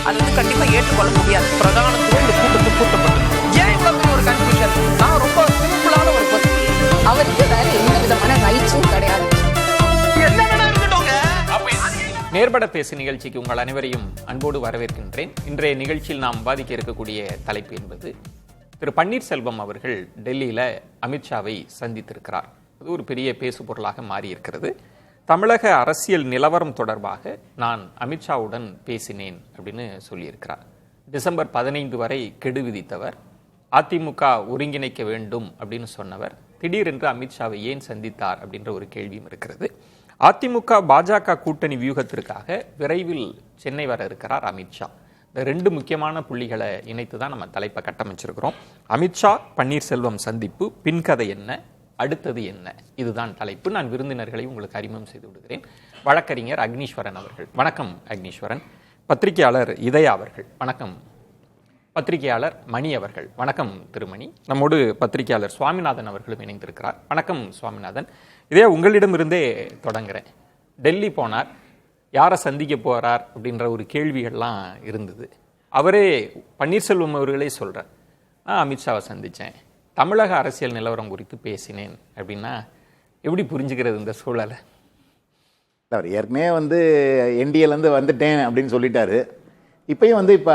அது வந்து கண்டிப்பா ஏற்றுக்கொள்ள முடியாது. பிரதானத்துவம் இந்த கூட்டத்துக்கு கூட்டப்பட்டது. ஏன் இவ்வளவு பெரிய ஒரு கன்ஃபியூஷன்? நான் ரொம்ப சிம்பிளான ஒரு பத்தி அவருக்கு வேற எந்த விதமான ரைட்ஸும் கிடையாது. நேர்பட பேசு நிகழ்ச்சிக்கு உங்கள் அனைவரையும் அன்போடு வரவேற்கின்றேன். இன்றைய நிகழ்ச்சியில் நாம் விவாதிக்க இருக்கக்கூடிய தலைப்பு என்பது திரு பன்னீர்செல்வம் அவர்கள் டெல்லியில் அமித்ஷாவை சந்தித்திருக்கிறார். அது ஒரு பெரிய பேசு பொருளாக மாறியிருக்கிறது. தமிழக அரசியல் நிலவரம் தொடர்பாக நான் அமித்ஷாவுடன் பேசினேன் அப்படின்னு சொல்லியிருக்கிறார். டிசம்பர் 15 வரை கெடு விதித்தவர், அதிமுக ஒருங்கிணைக்க வேண்டும் அப்படின்னு சொன்னவர் திடீரென்று அமித்ஷாவை ஏன் சந்தித்தார் அப்படின்ற ஒரு கேள்வியும் இருக்கிறது. அதிமுக பாஜக கூட்டணி வியூகத்திற்காக விரைவில் சென்னை வர இருக்கிறார் அமித்ஷா. இந்த ரெண்டு முக்கியமான புள்ளிகளை இணைத்து தான் நம்ம தலைப்பை கட்டமைச்சிருக்கிறோம். அமித்ஷா பன்னீர்செல்வம் சந்திப்பு, பின்கதை என்ன, அடுத்தது என்ன, இதுதான் தலைப்பு. நான் விருந்தினர்களை உங்களுக்கு அறிமுகம் செய்து விடுகிறேன். வழக்கறிஞர் அக்னீஸ்வரன் அவர்கள், வணக்கம் அக்னீஸ்வரன். பத்திரிகையாளர் இதயா அவர்கள், வணக்கம். பத்திரிகையாளர் மணி அவர்கள், வணக்கம் திருமணி. நம்மோடு பத்திரிகையாளர் சுவாமிநாதன் அவர்களும் இணைந்திருக்கிறார். வணக்கம் சுவாமிநாதன். இதே உங்களிடமிருந்தே தொடங்குறேன். டெல்லி போனார், யாரை சந்திக்க போகிறார் அப்படின்ற ஒரு கேள்விகள்லாம் இருந்தது. அவரே பன்னீர்செல்வம் அவர்களே சொல்கிறார், நான் அமித்ஷாவை சந்தித்தேன், தமிழக அரசியல் நிலவரம் குறித்து பேசினேன் அப்படின்னா எப்படி புரிஞ்சுக்கிறது இந்த சூழலை? அவர் ஏற்கனவே என்டிஏலேருந்து வந்துட்டேன் அப்படின்னு சொல்லிட்டாரு. இப்பயும் இப்போ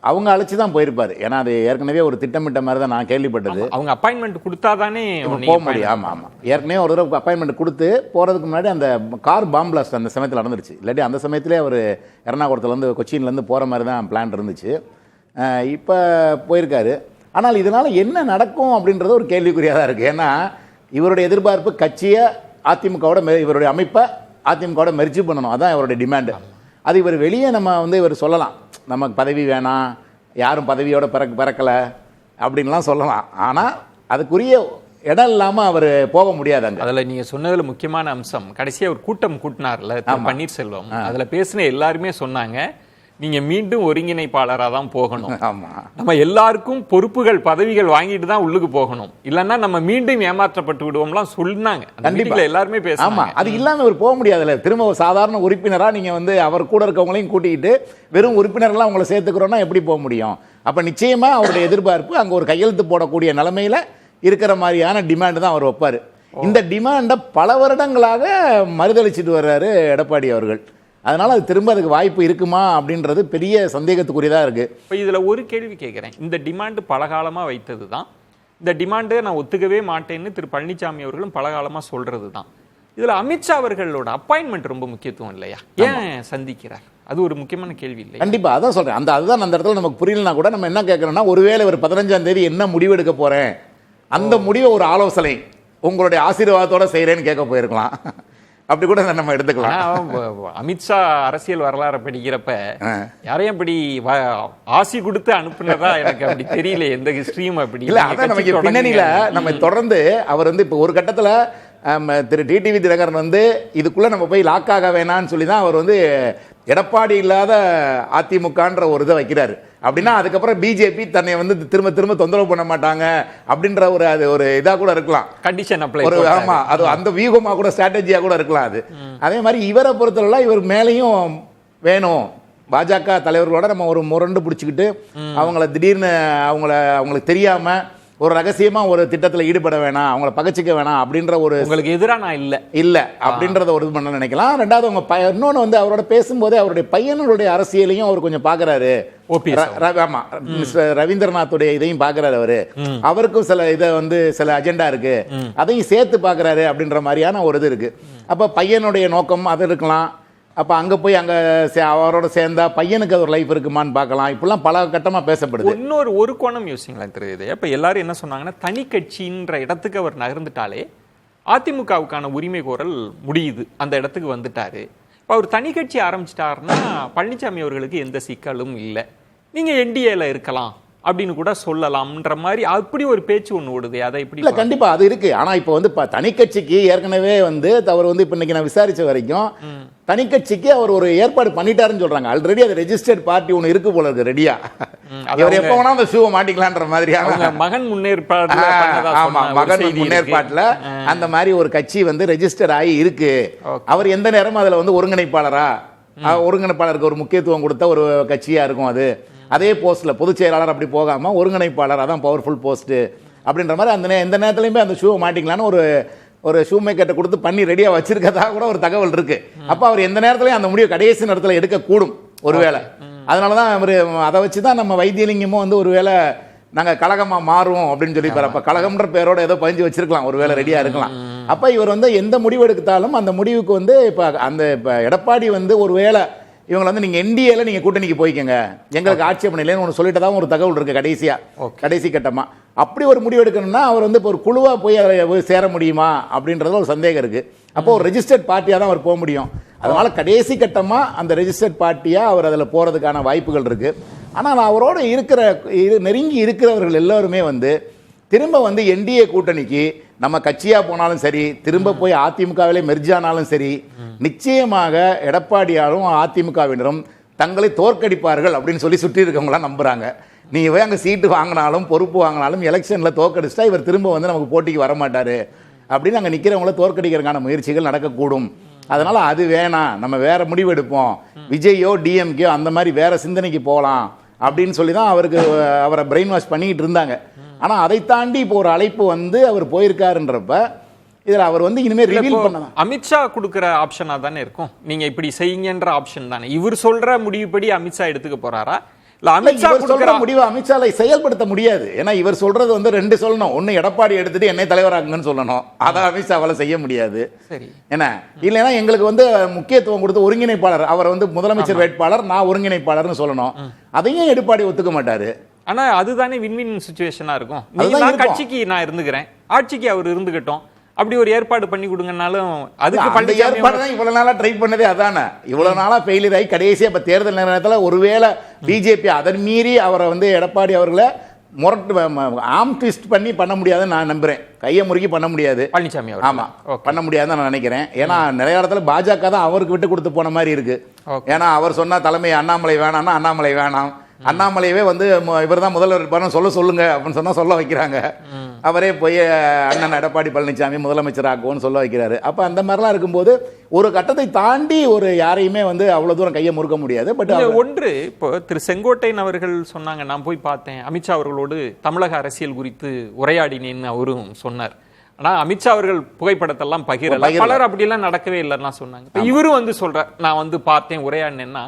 அவங்க அழைச்சி தான் போயிருப்பாரு. ஏன்னா அது ஏற்கனவே ஒரு திட்டமிட்ட மாதிரி தான் நான் கேள்விப்பட்டது. அவங்க அப்பாயின்மெண்ட் கொடுத்தா தானே போக முடியும். ஆமாம், ஏற்கனவே ஒரு தடவை அப்பாயின்மெண்ட் கொடுத்து போகிறதுக்கு முன்னாடி அந்த கார் பாம் பிளாஸ்ட் அந்த சமயத்தில் நடந்துருச்சு. இல்லாட்டி அந்த சமயத்திலே அவர் எர்ணாகுளத்துலேருந்து கொச்சின்லேருந்து போகிற மாதிரி தான் பிளான் இருந்துச்சு. இப்போ போயிருக்காரு. ஆனால் இதனால் என்ன நடக்கும் அப்படின்றது ஒரு கேள்விக்குறியாக தான் இருக்குது. ஏன்னா இவருடைய எதிர்பார்ப்பு கட்சியை அதிமுகவோட இவருடைய அமைப்பை அதிமுகவோட மெர்ஜ் பண்ணணும், அதான் இவருடைய டிமாண்டு. அது இவர் வெளியே நம்ம இவர் சொல்லலாம், நமக்கு பதவி வேணாம், யாரும் பதவியோட பிறக்கலை அப்படின்லாம் சொல்லலாம். ஆனால் அதுக்குரிய இடம் இல்லாமல் அவர் போக முடியாது. அங்கே அதில் நீங்கள் சொன்னதில் முக்கியமான அம்சம், கடைசியாக ஒரு கூட்டம் கூட்டினார்ல பன்னீர்செல்வம், அதில் பேசின எல்லாருமே சொன்னாங்க, நீங்க மீண்டும் ஒருங்கிணைப்பாளராக தான் போகணும். நம்ம எல்லாருக்கும் பொறுப்புகள் பதவிகள் வாங்கிட்டு தான் உள்ளுக்கு போகணும், இல்லைன்னா நம்ம மீண்டும் ஏமாற்றப்பட்டு விடுவோம்லாம் சொன்னாங்க. கண்டிப்பா எல்லாருமே பேசுவாங்க. அது இல்லாம அவர் போக முடியாதுல்ல. திரும்ப ஒரு சாதாரண உறுப்பினரா நீங்க அவர் கூட இருக்கவங்களையும் கூட்டிக்கிட்டு வெறும் உறுப்பினர்களாக அவங்களை சேர்த்துக்கிறோம்னா எப்படி போக முடியும்? அப்ப நிச்சயமா அவருடைய எதிர்பார்ப்பு அங்க ஒரு கையெழுத்து போடக்கூடிய நிலைமையில இருக்கிற மாதிரியான டிமாண்ட் தான் அவர் வைப்பாரு. இந்த டிமாண்டை பல வருடங்களாக மறுதளிச்சுட்டு வர்றாரு எடப்பாடி அவர்கள். அதனால அது திரும்ப அதுக்கு வாய்ப்பு இருக்குமா அப்படின்றது பெரிய சந்தேகத்துக்குரியதா இருக்கு. இப்போ இதுல ஒரு கேள்வி கேட்கிறேன். இந்த டிமாண்டு பலகாலமா வைத்தது தான், இந்த டிமாண்டை நான் ஒத்துக்கவே மாட்டேன்னு திரு பழனிசாமி அவர்களும் பலகாலமா சொல்றது தான். இதுல அமித்ஷா அவர்களோட அப்பாயின்மெண்ட் ரொம்ப முக்கியத்துவம் இல்லையா? ஏன் சந்திக்கிறார்? அது ஒரு முக்கியமான கேள்வி இல்லை? கண்டிப்பா அதான் சொல்றேன். அதுதான் அந்த இடத்துல நமக்கு புரியலனா கூட நம்ம என்ன கேட்கறோம்னா, ஒருவேளை ஒரு 15ஆம் தேதி என்ன முடிவு எடுக்க போறேன், அந்த முடிவை ஒரு ஆலோசனை உங்களுடைய ஆசீர்வாதத்தோட செய்யறேன்னு கேட்க போயிருக்கலாம். அப்படி கூட நம்ம எடுத்துக்கலாம். அமித்ஷா அரசியல் வரலாறு படிக்கிறப்ப யாரையும் அப்படி ஆசி கொடுத்து அனுப்புனதா எனக்கு அப்படி தெரியல. எந்த ஹிஸ்டரியும் அப்படி இல்ல. அதான் நமக்கு பின்னணியில நம்ம தொடர்ந்து அவர் இப்போ ஒரு கட்டத்துல திரு டிடிவி தினகரன் இதுக்குள்ள நம்ம போய் லாக் ஆக வேணான்னு சொல்லி தான் அவர் எடப்பாடி இல்லாத அதிமுகன்ற ஒரு இதை வைக்கிறாரு. அப்படின்னா அதுக்கப்புறம் பிஜேபி தன்னை திரும்ப திரும்ப தொந்தரவு பண்ண மாட்டாங்க அப்படின்ற ஒரு இதா கூட இருக்கலாம், கண்டிஷன் அப்ளை. ஆமா, அது அந்த வியூகமா கூட ஸ்ட்ராட்டஜியா கூட இருக்கலாம் அது. அதே மாதிரி இவரை பொறுத்தவரை இவர் மேலையும் வேணும், பாஜக தலைவர்களோட நம்ம ஒரு முரண்டு பிடிச்சிக்கிட்டு அவங்கள திடீர்னு அவங்களுக்கு தெரியாம ஒரு ரகசியமா ஒரு திட்டத்தில் ஈடுபட வேணாம், அவங்கள பகச்சிக்க வேணாம் அப்படின்ற ஒரு, உங்களுக்கு எதிராக நான் இல்ல அப்படின்றத ஒரு இது பண்ண நினைக்கலாம். ரெண்டாவது அவங்க இன்னொன்று அவரோட பேசும்போதே அவருடைய பையனுடைய அரசியலையும் அவர் கொஞ்சம் பாக்குறாரு. ஆமா, ரவீந்திரநாத்துடைய இதையும் பாக்குறாரு அவரு. அவருக்கும் சில சில அஜெண்டா இருக்கு, அதையும் சேர்த்து பாக்குறாரு அப்படின்ற மாதிரியான ஒரு இது இருக்கு. அப்ப பையனுடைய நோக்கம் அது இருக்கலாம். அப்போ அங்கே போய் அங்கே அவரோட சேர்ந்தா பையனுக்கு அது ஒரு லைஃப் இருக்குமான்னு பார்க்கலாம். இப்பெல்லாம் பல கட்டமாக பேசப்படுது. இன்னொரு ஒரு கோணம் யோசிங்களா தெரியுது. இப்போ எல்லாரும் என்ன சொன்னாங்கன்னா, தனி கட்சின்ற இடத்துக்கு அவர் நகர்ந்துட்டாலே அதிமுகவுக்கான உரிமை கோரல் முடியுது, அந்த இடத்துக்கு வந்துட்டாரு. இப்போ அவர் தனி கட்சி ஆரம்பிச்சிட்டாருன்னா பழனிசாமி அவர்களுக்கு எந்த சிக்கலும் இல்லை, நீங்கள் என்டிஏல இருக்கலாம் அப்படின்னு கூட சொல்லலாம்ன்ற மாதிரி அப்படி ஒரு பேச்சு ஒன்று ஓடுது. அதை எப்படி? இல்லை, கண்டிப்பாக அது இருக்கு. ஆனால் இப்போ தனி கட்சிக்கு ஏற்கனவே அவர் இப்போ இன்னைக்கு நான் விசாரிச்ச வரைக்கும் தனி கட்சிக்கு அவர் ஒரு ஏற்பாடு பண்ணிட்டாருன்னு சொல்றாங்க. ஆல்ரெடி அது ரெஜிஸ்டர்ட் பார்ட்டி ஒன்று இருக்கு போல இருக்கு ரெடியா. அவர் எப்போ வேணா அந்த ஷூவை மாட்டிக்கலான்ற மாதிரியான மகன் முன்னேற்பாடு. ஆமா, மகன் முன்னேற்பாட்டுல அந்த மாதிரி ஒரு கட்சி ரெஜிஸ்டர் ஆகி இருக்கு. அவர் எந்த நேரமும் அதுல ஒருங்கிணைப்பாளரா ஒருங்கிணைப்பாளருக்கு ஒரு முக்கியத்துவம் கொடுத்த ஒரு கட்சியா இருக்கும் அது. அதே போஸ்ட்ல பொதுச் செயலாளர் அப்படி போகாம ஒருங்கிணைப்பாளர், அதான் பவர்ஃபுல் போஸ்ட் அப்படின்ற மாதிரி எந்த நேரத்துலையுமே அந்த ஷூவை மாட்டிக்கலான்னு ஒரு ஷூ மேக்கர்ட்ட கொடுத்து பண்ணி ரெடியா வச்சிருக்கதா கூட ஒரு தகவல் இருக்கு. அப்ப அவர் எந்த நேரத்திலையும் அந்த முடிவு கடைசி நேரத்தில் எடுக்கக்கூடும் ஒருவேளை. அதனாலதான் அவர் அதை வச்சுதான் நம்ம வைத்தியலிங்கமும் ஒருவேளை நாங்க கழகமா மாறுவோம் அப்படின்னு சொல்லி அப்ப கழகம்ன்ற பேரோட ஏதோ பதிஞ்சு வச்சிருக்கலாம், ஒருவேளை ரெடியா இருக்கலாம். அப்ப இவர் எந்த முடிவு எடுத்தாலும் அந்த முடிவுக்கு இப்ப எடப்பாடி ஒருவேளை இவங்க நீங்க என்டிஏல நீங்க கூட்டணிக்கு போய்க்கங்க, எங்களுக்கு ஆட்சேபணம் இல்லைன்னு ஒன்று சொல்லிட்டதான் ஒரு தகவல் இருக்கு கடைசி கட்டமா. அப்படி ஒரு முடிவு எடுக்கணும்னா அவர் இப்போ ஒரு குழுவா போய் சேர முடியுமா அப்படின்றது ஒரு சந்தேகம் இருக்கு. அப்போ ஒரு ரெஜிஸ்டர்ட் பார்ட்டியா தான் அவர் போக முடியும். அதனால கடைசி கட்டமா அந்த ரெஜிஸ்டர்ட் பார்ட்டியா அவர் அதில் போறதுக்கான வாய்ப்புகள் இருக்கு. ஆனால் அவரோட நெருங்கி இருக்கிறவர்கள் எல்லாருமே திரும்ப என்டிஏ கூட்டணிக்கு நம்ம கட்சியா போனாலும் சரி, திரும்ப போய் அதிமுகவிலே மெர்ஜ் ஆனாலும் சரி, நிச்சயமாக எடப்பாடியாரும் அதிமுகவினரும் தங்களை தோற்கடிப்பார்கள் அப்படின்னு சுற்றி இருக்கவங்களாம் நம்புறாங்க. நீங்க போய் அங்கே சீட்டு வாங்கினாலும் பொறுப்பு வாங்கினாலும் எலெக்ஷன்ல தோற்கடிச்சிட்டா இவர் திரும்ப நமக்கு போட்டிக்கு வரமாட்டாரு அப்படின்னு அங்கே நிற்கிறவங்கள தோற்கடிக்கிறதுக்கான முயற்சிகள் நடக்கக்கூடும். அதனால அது வேணாம், நம்ம வேற முடிவு எடுப்போம், விஜயோ டிஎம்கேயோ அந்த மாதிரி வேற சிந்தனைக்கு போகலாம் அப்படின்னு தான் அவரை பிரெயின் வாஷ் பண்ணிக்கிட்டு இருந்தாங்க. ஆனால் அதை தாண்டி இப்போ ஒரு அழைப்பு அவர் போயிருக்காருன்றப்ப இதில் அவர் இனிமேல் ரிவீல் பண்ணலாம். அமித்ஷா கொடுக்குற ஆப்ஷனா தானே இருக்கும், நீங்க இப்படி செய்யுங்கன்ற ஆப்ஷன் தானே. இவர் சொல்ற முடிவுப்படி அமித்ஷா எடுத்துக்க போறாரா? அமித்ஷா சொல்ற முடிவு அமித்ஷாவை செயல்படுத்த முடியாது. ஏன்னா இவர் சொல்றது ரெண்டு சொல்லணும். ஒன்னு எடப்பாடி எடுத்துட்டு என்னை தலைவராக்குங்கன்னு சொல்லணும், அதை அமித்ஷாவால செய்ய முடியாது. சரி என்ன இல்லைன்னா எங்களுக்கு முக்கியத்துவம் கொடுத்து ஒருங்கிணைப்பாளர், அவர் முதலமைச்சர் வேட்பாளர், நான் ஒருங்கிணைப்பாளர்னு சொல்லணும். அதையும் எடப்பாடி ஒத்துக்க மாட்டாரு. ஆனா அதுதானே வின்-வின் சிச்சுவேஷனா இருக்கும். நீங்க கட்சிக்கு நான் இருந்துக்கிறேன், ஆட்சிக்கு அவர் இருந்துகட்டும், அப்படி ஒரு ஏற்பாடு பண்ணி கொடுங்கனாலும் அதுக்கு ஏற்பாடு தான் இவ்வளவு நாளா ட்ரை பண்ணதே அதானே. இவ்வளவு நாளா ஃபெயிலியர் ஆகி கடைசியா இப்ப தேர்தல் நேரத்தில் ஒருவேளை பிஜேபி அதன் மீறி அவரை எடப்பாடி அவர்களை ஆம் ட்விஸ்ட் பண்ண முடியாதுன்னு நான் நம்புறேன். கையை முறுக்கி பண்ண முடியாது பழனிசாமி. ஆமா பண்ண முடியாதுன்னு நான் நினைக்கிறேன். ஏன்னா நிறைய இடத்துல பாஜக தான் அவருக்கு விட்டு கொடுத்து போன மாதிரி இருக்கு. ஏன்னா அவர் சொன்ன தலைமை அண்ணாமலை வேணாம்னா அண்ணாமலை வேணாம், அண்ணாமலையவே இவர் தான் முதல்வர் சொல்லுங்க அப்படின்னு சொன்னா சொல்ல வைக்கிறாங்க. அவரே போய் அண்ணன் எடப்பாடி பழனிசாமி முதலமைச்சர் ஆக்குவோன்னு சொல்ல வைக்கிறாரு. அப்ப அந்த மாதிரிலாம் இருக்கும்போது ஒரு கட்டத்தை தாண்டி ஒரு யாரையுமே அவ்வளவு தூரம் கையை முறுக்க முடியாது. பட் ஒன்று இப்போ திரு செங்கோட்டையன் அவர்கள் சொன்னாங்க, நான் போய் பார்த்தேன், அமித்ஷா அவர்களோடு தமிழக அரசியல் குறித்து உரையாடினேன்னு அவரும் சொன்னார். ஆனா அமித்ஷா அவர்கள் புகைப்படத்தெல்லாம் பகிரல, பலர் அப்படிலாம் நடக்கவே இல்லைன்னா சொன்னாங்க. இவரும் சொல்றார், நான் பார்த்தேன் உரையாடினேன்னா.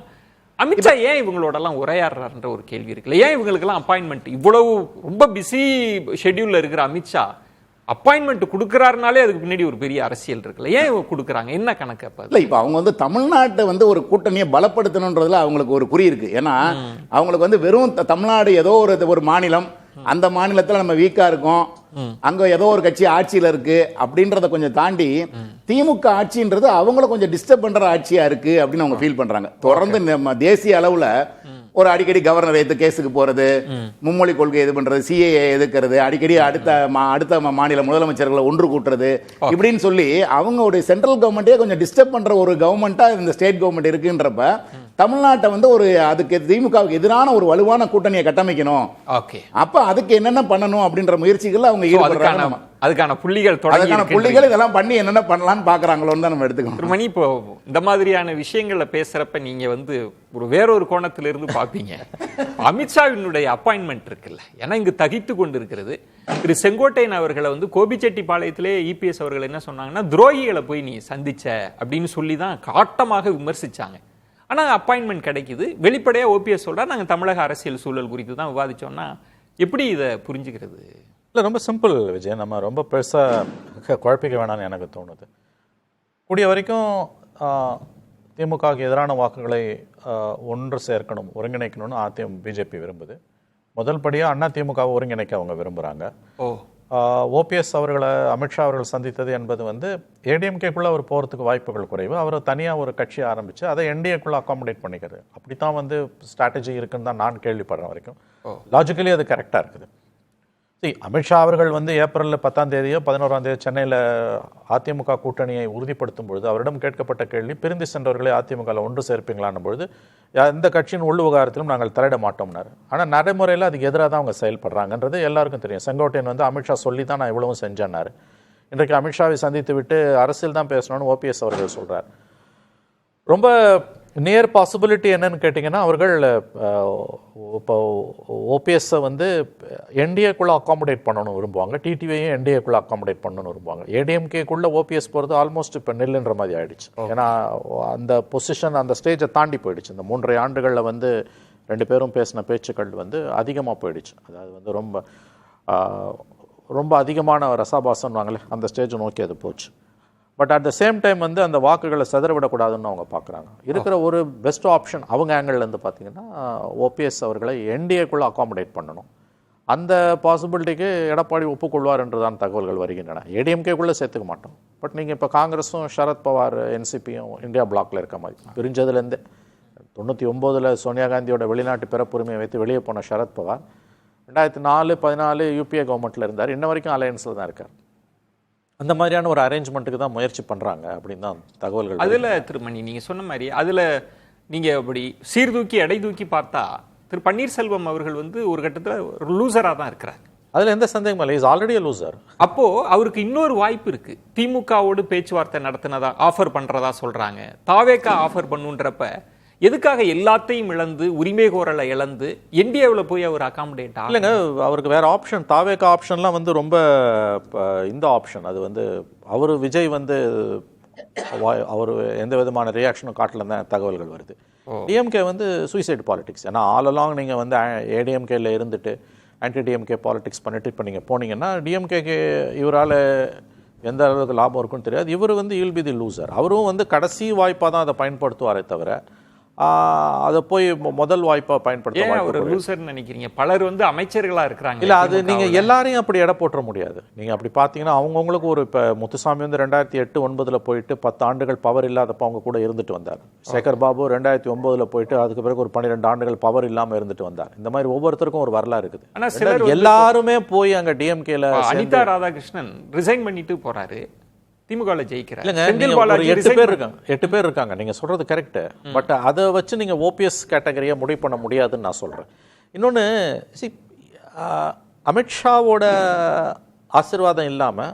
அமித்ஷா ஏன் இவங்களோட எல்லாம் உரையாடுறாருன்ற ஒரு கேள்வி இருக்குல்ல. ஏன் இவங்களுக்கு எல்லாம் அப்பாயின்மெண்ட், இவ்வளவு ரொம்ப பிஸி ஷெட்யூல்ல இருக்கிற அமித்ஷா அப்பாயின்மெண்ட் கொடுக்கறாருனாலே அதுக்கு பின்னாடி ஒரு பெரிய அரசியல் இருக்குல்ல. ஏன் கொடுக்குறாங்க, என்ன கணக்கு? அப்ப இல்ல, இப்ப அவங்க தமிழ்நாட்டை ஒரு கூட்டணியை பலப்படுத்தணுன்றதுல அவங்களுக்கு ஒரு குறி இருக்கு. ஏன்னா அவங்களுக்கு வெறும் தமிழ்நாடு ஏதோ ஒரு மாநிலம், அந்த மாநிலத்தில் நம்ம வீக்கா இருக்கோம், அங்க ஏதோ ஒரு கட்சி ஆட்சியில இருக்கு அப்படின்றத கொஞ்சம் தாண்டி திமுக ஆட்சின்றது அவங்கள கொஞ்சம் டிஸ்டர்ப் பண்ற ஆட்சியா இருக்கு அப்படின்னு அவங்க ஃபீல் பண்றாங்க. தொடர்ந்து நம்ம தேசிய அளவுல ஒரு அடிக்கடி கவர்னர் எது கேஸுக்கு போறது, மும்மொழி கொள்கை இது பண்றது, சிஏஏ எதுக்கிறது, அடிக்கடி அடுத்த மாநில முதலமைச்சர்களை ஒன்று கூட்டுறது, இப்படின்னு சொல்லி அவங்களுடைய சென்ட்ரல் கவர்மெண்ட்டே கொஞ்சம் டிஸ்டர்ப் பண்ற ஒரு கவர்மெண்டா இந்த ஸ்டேட் கவர்மெண்ட் இருக்குன்றப்ப தமிழ்நாட்டை ஒரு அதுக்கு திமுகவுக்கு எதிரான ஒரு வலுவான கூட்டணியை கட்டமைக்கணும். அப்ப அதுக்கு என்னென்ன பண்ணணும் அப்படின்ற முயற்சிகள் அவங்க ஈடுபடுறாங்க. அதுக்கான புள்ளிகள் இதெல்லாம் பண்ணி என்னென்ன பண்ணலாம்னு பாக்குறாங்களோன்னு தான் நம்ம எடுத்துக்கணும். மணி, இப்போ இந்த மாதிரியான விஷயங்களை பேசுறப்ப நீங்க ஒரு வேறொரு கோணத்திலிருந்து பாப்பீங்க. அமித்ஷாவினுடைய அப்பாயின்மெண்ட் இருக்குல்ல, ஏன்னா இங்கு தகித்து கொண்டு இருக்கிறது. திரு செங்கோட்டையன் அவர்களை கோபிச்செட்டிப்பாளையத்திலே இபிஎஸ் அவர்கள் என்ன சொன்னாங்கன்னா, துரோகிகளை போய் நீ சந்திச்ச அப்படின்னு சொல்லி தான் காட்டமாக விமர்சிச்சாங்க. ஆனா அப்பாயின்மெண்ட் கிடைக்குது, வெளிப்படையா ஓபிஎஸ் சொல்றாரு, நாங்க தமிழக அரசியல் சூழல் குறித்து தான் விவாதிச்சோம்னா எப்படி இதை புரிஞ்சுக்கிறது? இல்லை, ரொம்ப சிம்பிள் விஜய். நம்ம ரொம்ப பெருசாக குழப்பிக்க வேணாம்னு எனக்கு தோணுது. கூடிய வரைக்கும் திமுகவுக்கு எதிரான வாக்குகளை ஒன்று சேர்க்கணும், ஒருங்கிணைக்கணும்னு பிஜேபி விரும்புது. முதல் படியாக அதிமுகவை ஒருங்கிணைக்க அவங்க விரும்புகிறாங்க. ஓபிஎஸ் அவர்களை அமித்ஷா அவர்கள் சந்தித்தது என்பது ஏடிஎம்கேக்குள்ளே அவர் போகிறதுக்கு வாய்ப்புகள் குறைவு. அவர் தனியாக ஒரு கட்சி ஆரம்பித்து அதை என்டிஏக்குள்ளே அக்காமடேட் பண்ணிக்கிறது, அப்படி தான் ஸ்ட்ராட்டஜி இருக்குன்னு தான் நான் கேள்விப்படுற வரைக்கும். லாஜிக்கலி அது கரெக்டாக இருக்குது. அமித்ஷா அவர்கள் ஏப்ரல் 10ஆம் தேதியோ 11ஆம் தேதி சென்னையில் அதிமுக கூட்டணியை உறுதிப்படுத்தும் பொழுது அவரிடம் கேட்கப்பட்ட கேள்வி, பிரிந்து சென்றவர்களை அதிமுகவில் ஒன்று சேர்ப்பீங்களான் பொழுது எந்த கட்சியின் உள் விவகாரத்திலும் நாங்கள் தலையிட மாட்டோம்னாரு. ஆனால் நடைமுறையில் அதுக்கு எதிராக தான் அவங்க செயல்படுறாங்கன்றது எல்லாருக்கும் தெரியும். செங்கோட்டையன் அமித்ஷா சொல்லி தான் நான் இவ்வளவும் செஞ்சேன்னாரு. இன்றைக்கு அமித்ஷாவை சந்தித்து விட்டு அரசியல் தான் பேசணும்னு ஓபிஎஸ் அவர்கள் சொல்கிறார். ரொம்ப நியர் பாசிபிலிட்டி என்னன்னு கேட்டிங்கன்னா, அவர்கள் இப்போ ஓபிஎஸ்ஸை வந்து என்டிஏக்குள்ளே அக்காமடேட் பண்ணணும் விரும்புவாங்க, டிடிவியையும் என்டிஏக்குள்ளே அக்காமடேட் பண்ணணும்னு விரும்புவாங்க. ஏடிஎம்கேக்குள்ளே ஓபிஎஸ் போகிறது ஆல்மோஸ்ட் இப்போ நெல்லுன்ற மாதிரி ஆயிடுச்சு. ஏன்னா அந்த பொசிஷன் அந்த ஸ்டேஜை தாண்டி போயிடுச்சு. இந்த 3.5 ஆண்டுகளில் வந்து 2 பேரும் பேசின பேச்சுக்கள் வந்து அதிகமாக போயிடுச்சு. அதாவது வந்து ரொம்ப அதிகமான ரசாபாசம் வாங்கல அந்த ஸ்டேஜை நோக்கி அது போச்சு. But at the same time வந்து அந்த வாக்குகளை செதறவிடக்கூடாதுன்னு அவங்க பார்க்குறாங்க. இருக்கிற ஒரு பெஸ்ட் ஆப்ஷன் அவங்க ஆங்கிள்லேருந்து பார்த்தீங்கன்னா, ஓபிஎஸ் அவர்களை என்டிஏக்குள்ளே அக்காமடேட் பண்ணணும். அந்த பாசிபிலிட்டிக்கு எடப்பாடி ஒப்புக்கொள்வார் என்றுதான் தகவல்கள் வருகின்றன. ஏடிஎம்கேக்குள்ளே சேர்த்துக்க மாட்டோம். பட் நீங்கள் இப்போ காங்கிரஸும் சரத்பவார் என்சிபியும் இந்தியா பிளாக்ல இருக்க மாதிரி பிரிஞ்சதுலேருந்தே 99 சோனியா காந்தியோட வெளிநாட்டு பிறப்புரிமையை வைத்து வெளியே போன சரத்பவார் 2004-14 யூபிஏ கவர்மெண்ட்டில் இருந்தார். இன்ன வரைக்கும் அலையன்ஸில் தான் இருக்கார். அந்த மாதிரியான ஒரு அரேஞ்ச்மெண்ட்டுக்கு தான் முயற்சி பண்ணுறாங்க அப்படின்னு தான் தகவல்கள். அதில் திருமணி நீங்கள் சொன்ன மாதிரி அதில் நீங்கள் அப்படி சீர்தூக்கி எடை தூக்கி பார்த்தா திரு பன்னீர்செல்வம் அவர்கள் வந்து ஒரு கட்டத்தில் லூசராக தான் இருக்கிறார். அதில் எந்த சந்தேகமும் இல்லை. Is already loser. அப்போ அவருக்கு இன்னொரு வாய்ப்பு இருக்கு. திமுகவோடு பேச்சுவார்த்தை நடத்தினதா ஆஃபர் பண்றதா சொல்றாங்க. தாவேக்கா ஆஃபர் பண்ணுன்றப்ப எதுக்காக எல்லாத்தையும் இழந்து உரிமை கோரலை இழந்து என்டிஏவில் போய் அவர் அகாமடேட் இல்லைங்க. அவருக்கு வேற ஆப்ஷன் தாவேக்கா ஆப்ஷன்லாம் வந்து ரொம்ப இந்த ஆப்ஷன் அது வந்து அவர் விஜய் வந்து அவர் எந்த விதமான ரியாக்ஷனும் காட்டலன்னு தான் தகவல்கள் வருது. டிஎம்கே வந்து சூசைட் பாலிடிக்ஸ். ஏன்னா ஆல் அலாங் நீங்கள் வந்து ஏடிஎம்கேல இருந்துட்டு ஆன்டி டிஎம்கே பாலிடிக்ஸ் பண்ணிட்டு இப்போ நீங்கள் போனீங்கன்னா டிஎம்கேக்கு இவரால் எந்த அளவுக்கு லாபம் இருக்குன்னு தெரியாது. இவர் வந்து வில் பி தி லூசர். அவரும் வந்து கடைசி வாய்ப்பாக தான் அதை பயன்படுத்துவாரே தவிர அதை போய் முதல் வாய்ப்பா பயன்படுத்த நினைக்கிறீங்க. பலர் வந்து அமைச்சர்களா இருக்கிறாங்க. இல்ல அது நீங்க எல்லாரையும் அப்படி எடை போட்டுற முடியாது. நீங்க அப்படி பாத்தீங்கன்னா அவங்கவுங்களுக்கு ஒரு இப்ப முத்துசாமி வந்து 2008-9 போயிட்டு 10 ஆண்டுகள் பவர் இல்லாதப்ப அவங்க கூட இருந்துட்டு வந்தார். சேகர் பாபு 2009 போயிட்டு அதுக்கு பிறகு ஒரு 12 ஆண்டுகள் பவர் இல்லாம இருந்துட்டு வந்தார். இந்த மாதிரி ஒவ்வொருத்தருக்கும் ஒரு வரலாறு இருக்குது. ஆனா சிலர் எல்லாருமே போய் அங்க டிஎம்கேல அனிதா ராதாகிருஷ்ணன் ரிசைன் பண்ணிட்டு போறாரு. திமுகல ஜெயிக்கிறார். 8 பேர் இருக்காங்க. நீங்க சொல்றது கரெக்ட். பட் அதை வச்சு நீங்க ஓபிஎஸ் கேட்டகரியை முடிவு பண்ண முடியாதுன்னு நான் சொல்றேன். இன்னொன்னு அமித்ஷாவோட ஆசீர்வாதம் இல்லாம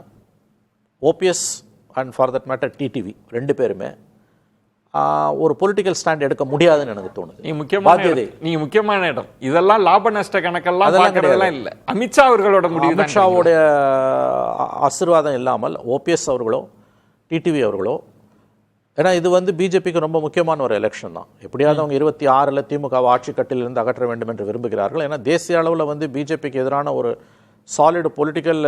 OPS and for that matter TTV 2 பேருமே ஒரு பொலிட்டிக்கல் ஸ்டாண்ட் எடுக்க முடியாதுன்னு எனக்கு தோணுது. நீங்க முக்கியமான இடம் இதெல்லாம் லாப நஷ்ட கணக்கெல்லாம் இல்ல. அமித்ஷா அவர்களோட முடிவு. அமித்ஷாவோட ஆசீர்வாதம் இல்லாமல் ஓபிஎஸ் அவர்களோ டிடிவி அவர்களோ, ஏன்னா இது வந்து பிஜேபிக்கு ரொம்ப முக்கியமான ஒரு எலெக்ஷன் தான். எப்படியாவது அவங்க 26 திமுகவை ஆட்சி கட்டிலிருந்து அகற்ற வேண்டும் என்று விரும்புகிறார்கள். ஏன்னா தேசிய அளவில் வந்து பிஜேபிக்கு எதிரான ஒரு சாலிட் பொலிட்டிக்கல்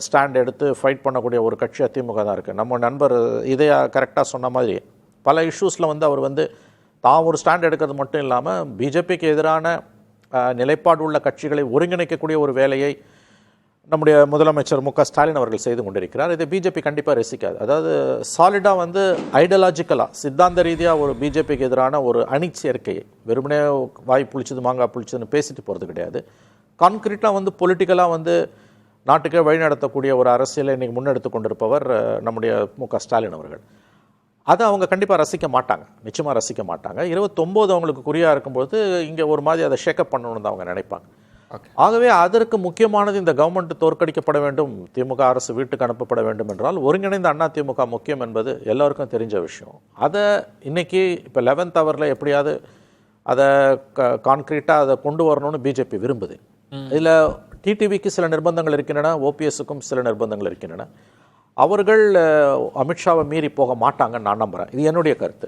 ஸ்டாண்ட் எடுத்து ஃபைட் பண்ணக்கூடிய ஒரு கட்சியாக திமுக தான் இருக்குது. நம்ம நண்பர் இதையா கரெக்டாக சொன்ன மாதிரி பல இஷ்யூஸில் வந்து அவர் வந்து தான் ஒரு ஸ்டாண்ட் எடுக்கிறது மட்டும் இல்லாமல் பிஜேபிக்கு எதிரான நிலைப்பாடு உள்ள கட்சிகளை ஒருங்கிணைக்கக்கூடிய ஒரு வேலையை நம்முடைய முதலமைச்சர் மு.க.ஸ்டாலின் அவர்கள் செய்து கொண்டிருக்கிறார். இதை பிஜேபி கண்டிப்பாக ரசிக்காது. அதாவது சாலிடாக வந்து ஐடியாலஜிக்கலாக சித்தாந்த ரீதியாக ஒரு பிஜேபிக்கு எதிரான ஒரு அணி சேர்க்கையை வெறுமனே வாய் புளிச்சது மாங்காய் புளிச்சதுன்னு பேசிட்டு போகிறது கிடையாது. கான்கிரீட்டாக வந்து பொலிட்டிக்கலாக வந்து நாட்டுக்கே வழிநடத்தக்கூடிய ஒரு அரசியலை இன்றைக்கி முன்னெடுத்து கொண்டிருப்பவர் நம்முடைய மு.க.ஸ்டாலின் அவர்கள். அதை அவங்க கண்டிப்பாக ரசிக்க மாட்டாங்க, நிச்சயமாக ரசிக்க மாட்டாங்க. 29 அவங்களுக்கு குறியாக இருக்கும்போது இங்கே ஒரு மாதிரி அதை ஷேக்கப் பண்ணணும்னு தான் அவங்க நினைப்பாங்க. ஆகவே அதற்கு முக்கியமானது இந்த கவர்மெண்ட் தோற்கடிக்கப்பட வேண்டும், திமுக அரசு வீட்டுக்கு அனுப்பப்பட வேண்டும் என்றால் ஒருங்கிணைந்த அண்ணா திமுக முக்கியம் என்பது எல்லாருக்கும் தெரிஞ்ச விஷயம். அதை இன்னைக்கு இப்போ 11th ஹவரில் எப்படியாவது அதை கான்கிரீட்டாக அதை கொண்டு வரணும்னு பிஜேபி விரும்புது. இதில் டிடிவிக்கு சில நிர்பந்தங்கள் இருக்கின்றன, ஓபிஎஸ்ஸுக்கும் சில நிர்பந்தங்கள் இருக்கின்றன. அவர்கள் அமித்ஷாவை மீறி போக மாட்டாங்கன்னு நான் நம்புகிறேன். இது என்னுடைய கருத்து.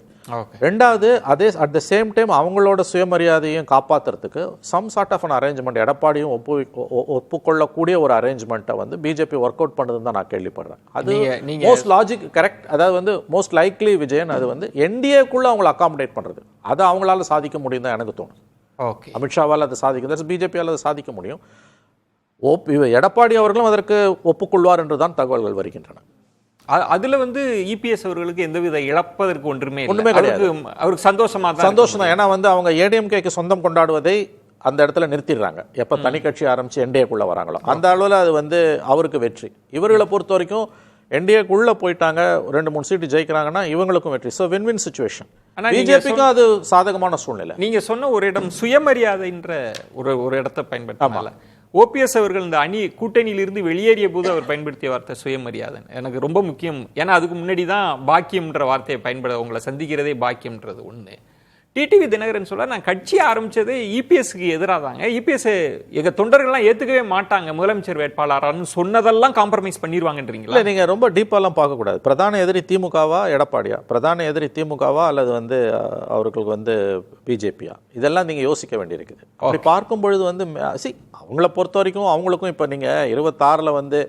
ரெண்டாவது, அதே அட் த சேம் டைம் அவங்களோட சுயமரியாதையும் காப்பாற்றுறதுக்கு some sort of an arrangement எடப்பாடியும் ஒப்புக்கொள்ளக்கூடிய ஒரு அரேஞ்ச்மெண்ட்டை வந்து பிஜேபி ஒர்க் அவுட் பண்ணுதுன்னு தான் நான் கேள்விப்படுறேன். அது மோஸ்ட் லாஜிக் கரெக்ட். அதாவது வந்து மோஸ்ட் லைக்லி விஜயன் அது வந்து என்டிஏக்குள்ளே அவங்களை அகாமடேட் பண்ணுறது, அதை அவங்களால சாதிக்க முடியும் தான் எனக்கு தோணும். அமித்ஷாவால் அதை சாதிக்க, பிஜேபியால் அதை சாதிக்க முடியும். எடப்பாடி அவர்களும் அதற்கு ஒப்புக்கொள்வார் என்றுதான் தகவல்கள் வருகின்றன. அதுல வந்து இபிஎஸ் அவர்களுக்கு எந்தவித இழப்பதற்கு ஒன்றுமே கிடையாது. அவருக்கு சந்தோஷம் தான். ஏன்னா வந்து அவங்க ஏடிஎம்கேக்கு சொந்தம் கொண்டாடுவதை அந்த இடத்துல நிறுத்திடுறாங்க. எப்ப தனி கட்சி ஆரம்பிச்சு என்டிஏக்குள்ள வராங்களோ அந்த அளவில் அது வந்து அவருக்கு வெற்றி. இவர்களை பொறுத்த வரைக்கும் என்டிஏக்குள்ள போயிட்டாங்க, 2-3 சீட்டு ஜெயிக்கிறாங்கன்னா இவங்களுக்கும் வெற்றி. So win win situation. பிஜேபிக்கும் அது சாதகமான சூழ்நிலை. நீங்க சொன்ன ஒரு இடம் சுயமரியாதைன்ற ஒரு இடத்தை பயன்படுத்தாமல ஓபிஎஸ் அவர்கள் இந்த கூட்டணியிலிருந்து வெளியேறிய போது அவர் பயன்படுத்திய வார்த்தை சுயமரியாதை எனக்கு ரொம்ப முக்கியம். ஏன்னா அதுக்கு முன்னாடி தான் பாக்கியம்ன்ற வார்த்தையை உங்களை சந்திக்கிறதே பாக்கியம்ன்றது ஒன்று. டிடிவி தினகரன் சொல்ல நான் கட்சி ஆரம்பிச்சது இபிஎஸ்க்கு எதிராக தாங்க. இபிஎஸ் எங்க தொண்டர்கள்லாம் ஏத்துக்கவே மாட்டாங்க முதலமைச்சர் வேட்பாளர்னு சொன்னதெல்லாம் காம்ப்ரமைஸ் பண்ணிடுவாங்கன்றீங்களா? இல்லை, நீங்கள் ரொம்ப டீப்பாலாம் பார்க்கக்கூடாது. பிரதான எதிரி திமுகவா எடப்பாடியா, பிரதான எதிரி திமுகவா அல்லது அவர்களுக்கு பிஜேபியா, இதெல்லாம் நீங்கள் யோசிக்க வேண்டியிருக்குது. அப்படி பார்க்கும் பொழுது அவங்கள பொறுத்த வரைக்கும் அவங்களுக்கும் இப்போ நீங்கள் 26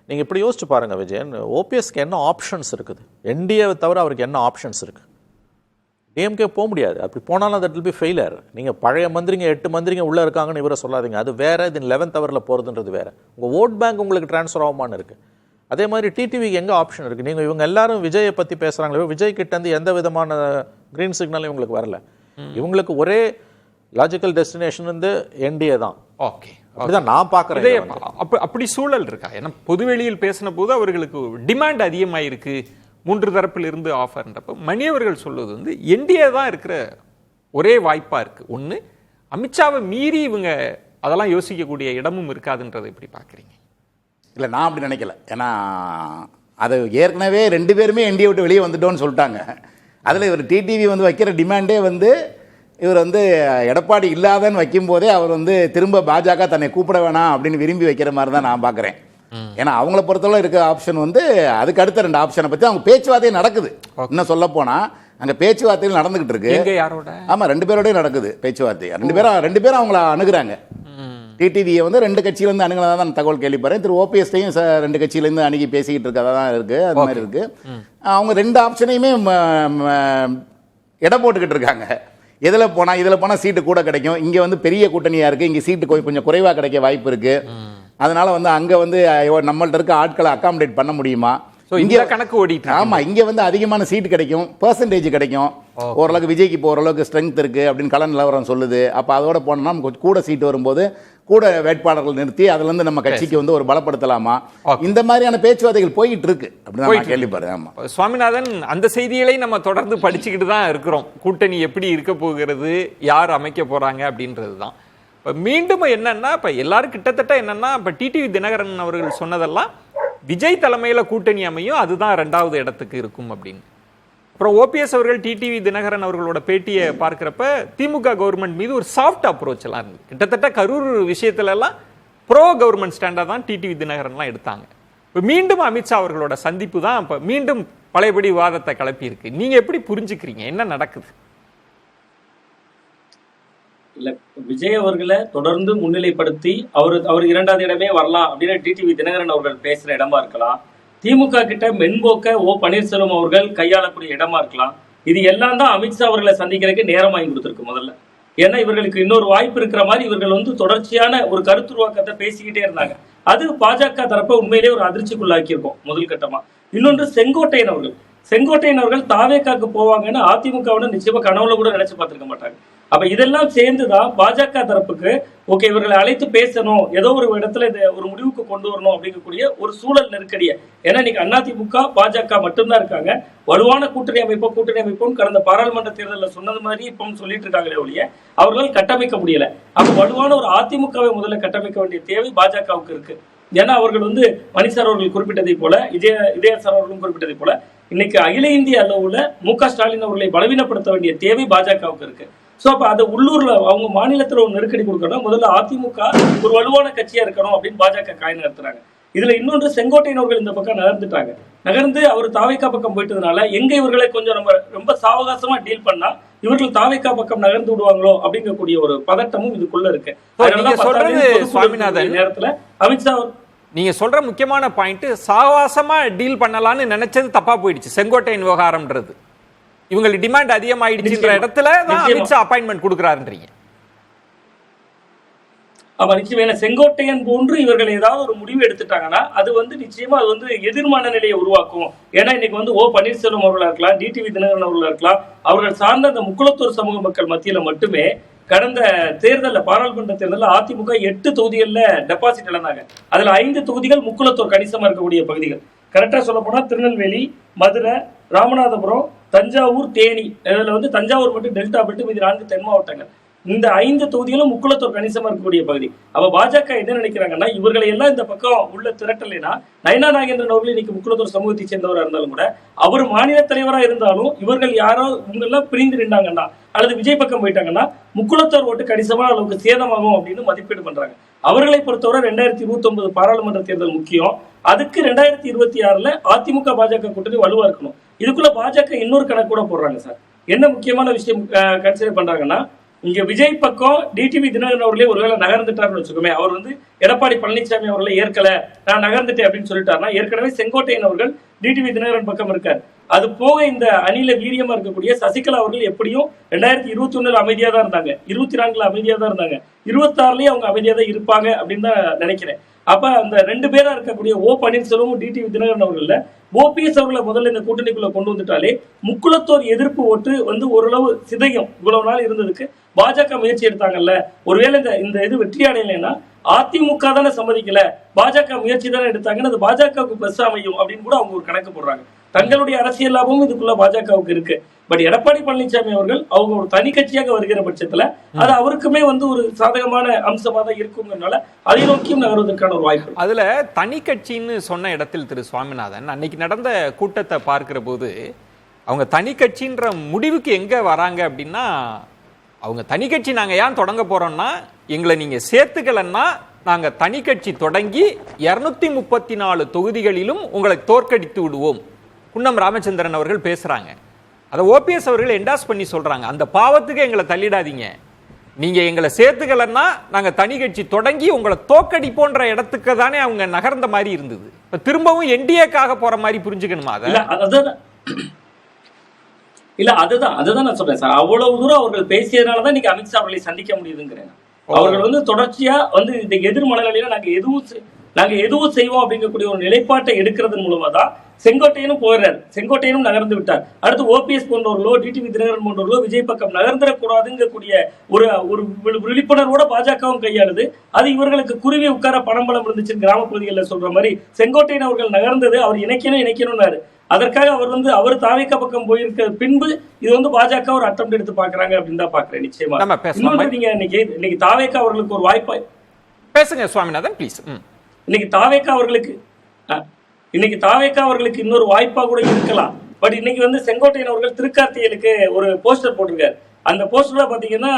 நீங்கள் இப்படி யோசிச்சு பாருங்க விஜயன், ஓபிஎஸ்க்கு என்ன ஆப்ஷன்ஸ் இருக்குது, என்டிஏவை தவிர அவருக்கு என்ன ஆப்ஷன்ஸ் இருக்குது? டிஎம்கே போக முடியாது. அப்படி போனாலும் தட் வில் பி ஃபெயிலியர். நீங்கள் பழைய மந்திரிங்க 8 மந்திரிங்க உள்ளே இருக்காங்கன்னு இவரை சொல்லாதீங்க, அது வேறு. இது 11th ஹவரில் போகிறதுன்றது வேறு. உங்கள் ஓட் பேங்க் உங்களுக்கு ட்ரான்ஸ்ஃபர் ஆகுமான்னு இருக்குது. அதே மாதிரி டிடிவிக்கு எங்கே ஆப்ஷன் இருக்குது? நீங்கள் இவங்க எல்லாரும் விஜயை பற்றி பேசுகிறாங்களே, விஜய் கிட்டேருந்து எந்த விதமான க்ரீன் சிக்னலும் இவங்களுக்கு வரல. இவங்களுக்கு ஒரே லாஜிக்கல் டெஸ்டினேஷன் என்டிஏ தான். ஓகே, அப்படிதான் நான் பார்க்குறேன். அப்படி சூழல் இருக்கா? ஏன்னா பொதுவெளியில் பேசின போது அவர்களுக்கு டிமாண்ட் அதிகமாயிருக்கு, 3 தரப்பில் இருந்து ஆஃபர்ன்றப்ப மணி அவர்கள் சொல்வது என்டிஏ தான் இருக்கிற ஒரே வாய்ப்பா இருக்கு. ஒன்று, அமித்ஷாவை மீறி இவங்க அதெல்லாம் யோசிக்கக்கூடிய இடமும் இருக்காதுன்றதை எப்படி பார்க்குறீங்க? இல்லை, நான் அப்படி நினைக்கல. ஏன்னா அது ஏற்கனவே 2 பேருமே என்டிஏ விட்டு வெளியே வந்துட்டோன்னு சொல்லிட்டாங்க. அதில் இவர் டிடிவி வைக்கிற டிமாண்டே இவர் எடப்பாடி இல்லாதன்னு வைக்கும்போதே அவர் திரும்ப பாஜக தன்னை கூப்பிட வேணாம் அப்படின்னு விரும்பி வைக்கிற மாதிரி தான் நான் பார்க்குறேன். ஏன்னா அவங்கள பொறுத்தவரை இருக்கிற ஆப்ஷன் அதுக்கு அடுத்த 2 ஆப்ஷனை பற்றி அவங்க பேச்சுவார்த்தை நடக்குது. இன்னும் சொல்ல போனால் அங்கே பேச்சுவார்த்தைகள் நடந்துகிட்டு இருக்கு. ஆமாம், 2 பேரோடய நடக்குது பேச்சுவார்த்தை. 2 பேரும் அவங்கள அணுகுறாங்க. டிடிவியை 2 கட்சியிலேருந்து அணுகுனதாக தான் தகவல் கேள்விப்படுறேன். திரு ஓபிஎஸ்டையும் 2 கட்சியிலேருந்து அணுகி பேசிக்கிட்டு இருக்கதா தான் இருக்குது. அது மாதிரி இருக்குது. அவங்க 2 ஆப்ஷனையுமே எடை போட்டுக்கிட்டு இருக்காங்க. இதில் போனால் சீட்டு கூட கிடைக்கும், இங்கே பெரிய கூட்டணியாக இருக்குது, இங்கே சீட்டு கொஞ்சம் குறைவாக கிடைக்க வாய்ப்பு இருக்குது. அதனால அங்கே நம்மள்ட்ட இருக்க ஆட்களை அகாமடேட் பண்ண முடியுமா, இங்கே கணக்கு ஓடிட்டு. ஆமாம், இங்கே அதிகமான சீட்டு கிடைக்கும், பெர்சன்டேஜ் கிடைக்கும். ஓரளவுக்கு விஜய்க்கு இப்போ ஓரளவுக்கு ஸ்ட்ரென்த் இருக்குது அப்படின்னு கள நிலவரம் சொல்லுது. அப்போ அதோட போனோம்னா நமக்கு கூட சீட்டு வரும்போது கூட வேட்பாளர்கள் நிறுத்தி அதுலேருந்து நம்ம கட்சிக்கு ஒரு பலப்படுத்தலாமா, இந்த மாதிரியான பேச்சுவார்த்தைகள் போயிட்டு இருக்கு அப்படின்னு கேள்விப்படுறேன். ஆமாம் சுவாமிநாதன், அந்த செய்திகளை நம்ம தொடர்ந்து படிச்சுக்கிட்டு தான் இருக்கிறோம். கூட்டணி எப்படி இருக்க போகிறது, யார் அமைக்க போகிறாங்க அப்படின்றது தான். இப்போ மீண்டும் என்னன்னா, இப்போ எல்லாரும் கிட்டத்தட்ட என்னன்னா, இப்போ டிடிவி தினகரன் அவர்கள் சொன்னதெல்லாம் விஜய் தலைமையில் கூட்டணி அமையும், அதுதான் 2வது இடத்துக்கு இருக்கும் அப்படின்னு. அப்புறம் ஓபிஎஸ் அவர்கள் டிடிவி தினகரன் அவர்களோட பேட்டியை பார்க்குறப்ப திமுக கவர்மெண்ட் மீது ஒரு சாஃப்ட் அப்ரோச் எல்லாம் இருந்தது. கிட்டத்தட்ட கரூர் விஷயத்துல எல்லாம் ப்ரோ கவர்மெண்ட் ஸ்டாண்டர்ட் தான் டிடிவி தினகரன்லாம் எடுத்தாங்க. இப்போ மீண்டும் அமித்ஷா அவர்களோட சந்திப்பு தான் இப்போ மீண்டும் பழையபடி விவாதத்தை கிளப்பி இருக்கு. நீங்க எப்படி புரிஞ்சுக்கிறீங்க, என்ன நடக்குது? இல்ல, விஜய் அவர்களை தொடர்ந்து முன்னிலைப்படுத்தி அவர் 2வது இடமே வரலாம் அப்படின்னு டிடிவி தினகரன் அவர்கள் பேசுற இடமா இருக்கலாம். திமுக கிட்ட மென்போக்க பன்னீர்செல்வம் அவர்கள் கையாளக்கூடிய இடமா இருக்கலாம். இது எல்லாம் தான் அமித்ஷா அவர்களை சந்திக்கிறதுக்கு நேரம் வாங்கி கொடுத்துருக்கு முதல்ல. ஏன்னா இவர்களுக்கு இன்னொரு வாய்ப்பு இருக்கிற மாதிரி இவர்கள் தொடர்ச்சியான ஒரு கருத்துருவாக்கத்தை பேசிக்கிட்டே இருந்தாங்க. அது பாஜக தரப்பை உண்மையிலேயே ஒரு அதிர்ச்சிக்குள்ளாக்கி இருக்கும் முதல் கட்டமா. இன்னொன்று, செங்கோட்டையன் அவர்கள் தாவேக்காக்கு போவாங்கன்னு அதிமுகவோட நிச்சயமா கனவுல கூட நினைச்சு பார்த்திருக்க மாட்டாங்க. அப்ப இதெல்லாம் சேர்ந்துதான் பாஜக தரப்புக்கு ஓகே இவர்களை அழைத்து பேசணும், ஏதோ ஒரு இடத்துல இதை ஒரு முடிவுக்கு கொண்டு வரணும் அப்படிங்கக்கூடிய ஒரு சூழல் நெருக்கடியை. ஏன்னா இன்னைக்கு அதிமுக பாஜக மட்டும்தான் இருக்காங்க. வலுவான கூட்டணி அமைப்போம் கடந்த பாராளுமன்ற தேர்தலில் சொன்னது மாதிரி இப்போ சொல்லிட்டு இருக்காங்களே ஒழிய அவர்களால் கட்டமைக்க முடியல. அப்ப வலுவான ஒரு அதிமுகவை முதல்ல கட்டமைக்க வேண்டிய தேவை பாஜகவுக்கு இருக்கு. ஏன்னா அவர்கள் மணிசார் அவர்கள் குறிப்பிட்டதை போல, இதயசார் அவர்களும் குறிப்பிட்டதை போல, இன்னைக்கு அகில இந்திய அளவுல மு.க. ஸ்டாலின் அவர்களை பலவீனப்படுத்த வேண்டிய தேவை பாஜகவுக்கு இருக்கு. சோ அப்ப அது உள்ளூர்ல அவங்க மாநிலத்துல ஒரு நெருக்கடி கொடுக்கணும். முதல்ல அதிமுக ஒரு வலுவான கட்சியா இருக்கணும் அப்படின்னு பாஜக காய் நகர்த்துறாங்க. இதுல இன்னொன்று, செங்கோட்டையன் அவர்கள் இந்த பக்கம் நகர்ந்து அவர் தாவேக்கா பக்கம் போயிட்டதுனால எங்க இவர்களை கொஞ்சம் நம்ம ரொம்ப சாவகாசமா டீல் பண்ணா இவர்கள் தாவேக்கா பக்கம் நகர்ந்து விடுவாங்களோ அப்படிங்கக்கூடிய ஒரு பதட்டமும் இதுக்குள்ள இருக்கு. நேரத்துல அமித்ஷா நீங்க சொல்ற முக்கியமான பாயிண்ட், சாவாசமா டீல் பண்ணலாம்னு நினைச்சது தப்பா போயிடுச்சு. செங்கோட்டையன் விவகாரம்ன்றது இவங்களுக்கு டிமாண்ட் அதிகமாயிடுச்சுன்ற இடத்துல தான் அமித்ஷா அப்பாயின்மெண்ட் கொடுக்குறாருன்றீங்க. அப்ப நிச்சயமா செங்கோட்டையன் போன்று இவர்கள் ஏதாவது ஒரு முடிவு எடுத்துட்டாங்கன்னா அது நிச்சயமா அது எதிர்மான நிலையை உருவாக்கும். ஏன்னா இன்னைக்கு பன்னீர்செல்வம் அவர்களா இருக்கலாம், டிடிவி தினகரன் அவர்களா இருக்கலாம், அவர்கள் சார்ந்த அந்த முக்குளத்தூர் சமூக மக்கள் மத்தியில மட்டுமே கடந்த தேர்தலில் பாராளுமன்ற தேர்தலில் அதிமுக 8 தொகுதிகளில் டெபாசிட் இழந்தாங்க. அதுல 5 தொகுதிகள் முக்குளத்தூர் கணிசமா இருக்கக்கூடிய பகுதிகள். கரெக்டா சொல்ல போனா திருநெல்வேலி, மதுரை, ராமநாதபுரம், தஞ்சாவூர், தேனி. இதுல தஞ்சாவூர் மட்டும் டெல்டா பெல்ட், மீதி 4 தென் மாவட்டங்கள். இந்த 5 தொகுதிகளும் முக்குளத்தூர் கணிசமா இருக்கக்கூடிய பகுதி. அப்ப பாஜக என்ன நினைக்கிறாங்கன்னா, இவர்களை எல்லாம் இந்த பக்கம் உள்ள திரட்டலைன்னா, நயனா நாகேந்திரன் அவர்கள் இன்னைக்கு முக்குளத்தூர் சமூகத்தை சேர்ந்தவராக இருந்தாலும் கூட, அவர் மாநில தலைவராக இருந்தாலும் இவர்கள் யாரோ இவங்க எல்லாம் பிரிந்து நின்றாங்கன்னா அல்லது விஜய் பக்கம் போயிட்டாங்கன்னா முக்குளத்தூர் ஓட்டு கணிசமான அளவுக்கு சேதமாகும் அப்படின்னு மதிப்பீடு பண்றாங்க. அவர்களை பொறுத்தவரை 2029 பாராளுமன்ற தேர்தல் முக்கியம். அதுக்கு 2026 அதிமுக பாஜக கூட்டணி வலுவா இருக்கணும். இதுக்குள்ள பாஜக இன்னொரு கணக்கு கூட போடுறாங்க சார். என்ன முக்கியமான விஷயம் கன்சிடர் பண்றாங்கன்னா, இங்க விஜய் பக்கம் டிடிவி தினகரன் அவர்களே ஒருவேளை நகர்ந்துட்டாருன்னு வச்சுக்கோமே, அவர் வந்து எடப்பாடி பழனிசாமி அவர்களை ஏற்கல, நான் நகர்ந்துட்டேன் அப்படின்னு சொல்லிட்டாருன்னா, ஏற்கனவே செங்கோட்டையன் அவர்கள் டிடிவி தினகரன் பக்கம் இருக்காரு. அது போக இந்த அணில வீரியமா இருக்கக்கூடிய சசிகலா அவர்கள் எப்படியும் 2021 அமைதியா தான் இருந்தாங்க, 24 அமைதியா தான் இருந்தாங்க, 26லயும் அவங்க அமைதியா தான் இருப்பாங்க அப்படின்னு தான் நினைக்கிறேன். அப்ப அந்த 2 பேரா இருக்கக்கூடிய ஓ பன்னீர்செல்வம் டிடிவி தினகரன் அவர்கள ஓபிஎஸ் அவர்களை முதல்ல இந்த கூட்டணிக்குள்ள கொண்டு வந்துட்டாலே முக்குளத்தோர் எதிர்ப்பு ஓட்டு வந்து ஓரளவு சிதையும். இவ்வளவு நாள் இருந்ததுக்கு பாஜக முயற்சி எடுத்தாங்கல்ல, ஒருவேளை இந்த இது வெற்றி அடையலைன்னா அதிமுக தானே சம்மதிக்கல, பாஜக முயற்சி தானே எடுத்தாங்கன்னு அது பாஜகவுக்கு பிளஸ் அமையும் அப்படின்னு கூட அவங்க ஒரு கணக்கு போடுறாங்க. தங்களுடைய அரசியல் லாபமும் இதுக்குள்ள பாஜகவுக்கு இருக்கு. பட் எடப்பாடி பழனிசாமி அவர்கள் அவங்க ஒரு தனி கட்சியாக வருகிற பட்சத்துல அது அவருக்குமே வந்து ஒரு சாதகமான அம்சமா தான் இருக்குங்கிறதுனால அதை நோக்கியும் நகர்வதற்கான ஒரு வாய்ப்பு. அதுல தனி கட்சின்னு சொன்ன இடத்தில் திரு சுவாமிநாதன் அன்னைக்கு நடந்த கூட்டத்தை பார்க்கிற போது அவங்க தனி கட்சின்ற முடிவுக்கு எங்க வராங்க அப்படின்னா, அவங்க தனி கட்சி நாங்க ஏன் தொடங்க போறோம்னா, எங்களை நீங்க சேர்த்துக்கலன்னா நாங்க தனி கட்சி தொடங்கி 234 தொகுதிகளிலும் உங்களை தோற்கடித்து விடுவோம். குன்னம் ராமச்சந்திரன் அவர்கள் பேசுறாங்க. அதை ஓபிஎஸ் அவர்கள் என்டாஸ் பண்ணி சொல்றாங்க, அந்த பாவத்துக்கு எங்களை தள்ளிடாதீங்க, நீங்க எங்களை சேர்த்துக்கலன்னா நாங்க தனி கட்சி தொடங்கி உங்களை தோக்கடிப்போன்ற இடத்துக்கு தானே அவங்க நகர்ந்த மாதிரி இருந்தது. இப்ப திரும்பவும் என்டிஏக்காக போற மாதிரி புரிஞ்சுக்கணுமா? அதுதான் நான் சொல்றேன் சார். அவ்வளவு தூரம் அவர்கள் பேசியதுனாலதான் இன்னைக்கு அமித்ஷா அவர்களை சந்திக்க முடியுதுங்கிறேன். அவர்கள் வந்து தொடர்ச்சியா வந்து இந்த எதிர் மனநிலையில நாங்க எதுவும் செய்வோம் அப்படிங்கக்கூடிய ஒரு நிலைப்பாட்டை எடுக்கிறதன் மூலமா தான் செங்கோட்டையனும் போயிடுறாரு, செங்கோட்டையனும் நகர்ந்து விட்டார். அடுத்து ஓபிஎஸ் போன்றவர்களோ டிடிவி தினகரன் போன்றவர்களோ விஜய் பக்கம் நகர்ந்துடக்கூடாதுங்கக்கூடிய ஒரு விழிப்புணர்வோட பாஜகவும் கையாளுது. அது இவர்களுக்கு குருவி உட்கார பணம்பலம் இருந்துச்சு கிராம பகுதிகளில் சொல்ற மாதிரி செங்கோட்டையன் அவர்கள் நகர்ந்தது அவர் இணைக்கணும்னாரு. அதற்காக அவர் வந்து அவர் தாவேக்கா பக்கம் போயிருக்க பின்பு இது வந்து பாஜக ஒரு அட்டம் எடுத்து பாக்குறாங்க அப்படின்னு தான் பாக்குறேன். நிச்சயமா நீங்க இன்னைக்கு தாவேக்கா அவர்களுக்கு ஒரு வாய்ப்பா பேசுங்க சுவாமிநாதன் ப்ளீஸ். இன்னைக்கு தாவேக்கா அவர்களுக்கு இன்னொரு வாய்ப்பா கூட இருக்கலாம். பட் இன்னைக்கு வந்து செங்கோட்டையன் அவர்கள் திருக்கார்த்திகளுக்கு ஒரு போஸ்டர் போட்டிருக்காரு. அந்த போஸ்டர்ல பாத்தீங்கன்னா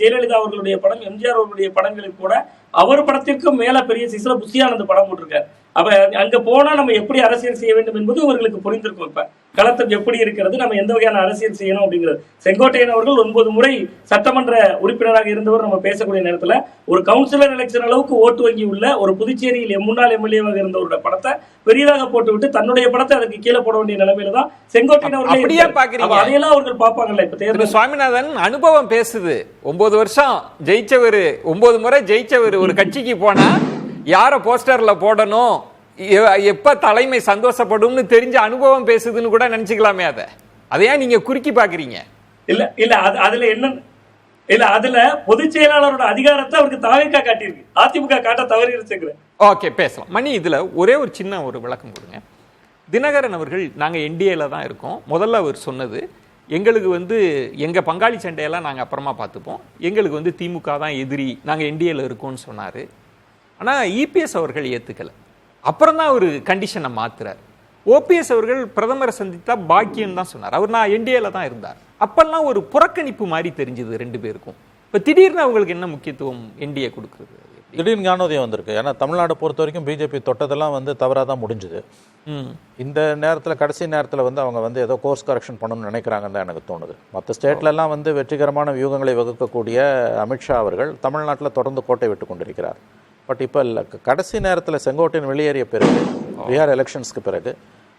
ஜெயலலிதா அவர்களுடைய படம், எம்ஜிஆர் அவர்களுடைய படங்களுக்கு கூட அவர் படத்திற்கும் மேல பெரிய சைஸ்ல புஷியானந்த் படம் போட்டிருக்காரு. அப்ப அங்க போனா நம்ம எப்படி அரசியல் செய்ய வேண்டும் என்பது இவர்களுக்கு புரிந்திருக்கும். இப்ப களத்தில் எப்படி இருக்கிறது, நம்ம எந்த வகையான அரசியல் செய்யணும் அப்படிங்கிறது. செங்கோட்டையன் அவர்கள் 9 முறை சட்டமன்ற உறுப்பினராக இருந்தவர். நம்ம பேசக்கூடிய நேரத்துல ஒரு கவுன்சிலர் எலெக்ஷன் அளவுக்கு ஓட்டு வங்கி உள்ள ஒரு புதுச்சேரியில் முன்னாள் எம்எல்ஏவாக இருந்தவருடைய படத்தை பெரியதாக போட்டுவிட்டு தன்னுடைய படத்தை அதுக்கு கீழே போட வேண்டிய நிலைமையில தான் செங்கோட்டையன் அவர்கள். அதையெல்லாம் அவர்கள் பார்ப்பாங்கல்ல. இப்ப தேர்தல் சுவாமிநாதன் அனுபவம் பேசுது. 9 வருஷம் ஜெயிச்சவர், 9 முறை ஜெயிச்சவர் ஒரு கட்சிக்கு போனா யார போஸ்டர்ல போடணும், எப்ப தலைமை சந்தோஷப்படும்னு தெரிஞ்ச அனுபவம் பேசுதுன்னு கூட நினைச்சுக்கலாமே. அதையா நீங்க குறுக்கி பாக்குறீங்க? இல்ல அதுல என்ன இல்ல, அதுல பொதுச் செயலாளரோட அதிகாரத்தை அவருக்கு தாவேக்கா காட்டியிருக்கு, அதிமுக காட்ட தவறிடுச்சு. ஓகே, பேசலாம். மணி, இதுல ஒரே ஒரு சின்ன ஒரு விளக்கம் கொடுங்க. தினகரன் அவர்கள் நாங்க என்டிஏல தான் இருக்கோம். முதல்ல அவர் சொன்னது, எங்களுக்கு வந்து எங்க பங்காளி சண்டையெல்லாம் நாங்க அப்புறமா பார்த்துப்போம், எங்களுக்கு வந்து திமுக தான் எதிரி, நாங்க என்டிஏல இருக்கோம்னு சொன்னாரு. ஆனா இபிஎஸ் அவர்கள் ஏத்துக்கல. அப்புறம் தான் ஒரு கண்டிஷனை மாத்துறாரு. ஓபிஎஸ் அவர்கள் பிரதமரை சந்தித்தா பாக்கியம் தான் சொன்னார். அவர் நான் என்டிஏல தான் இருந்தார். அப்பெல்லாம் ஒரு புறக்கணிப்பு மாதிரி தெரிஞ்சது 2 பேருக்கும். இப்ப திடீர்னு அவங்களுக்கு என்ன முக்கியத்துவம் என்டிஏ கொடுக்குறது? திடீர்னு ஞானோதயம் வந்திருக்கு. ஏன்னா தமிழ்நாடு பொறுத்த வரைக்கும் பிஜேபி தொட்டதெல்லாம் வந்து தவறாக தான் முடிஞ்சுது. இந்த நேரத்தில் கடைசி நேரத்தில் வந்து அவங்க வந்து ஏதோ கோர்ஸ் கரெக்ஷன் பண்ணணும்னு நினைக்கிறாங்கன்னு தான் எனக்கு தோணுது. மற்ற ஸ்டேட்லலாம் வந்து வெற்றிகரமான வியூகங்களை வகுக்கக்கூடிய அமித்ஷா அவர்கள் தமிழ்நாட்டில் தொடர்ந்து கோட்டை விட்டு கொண்டிருக்கிறார். பட் இப்போ இல்லை, கடைசி நேரத்தில் செங்கோட்டையன் வெளியேறிய பிறகு, பீகார் எலெக்ஷன்ஸ்க்கு பிறகு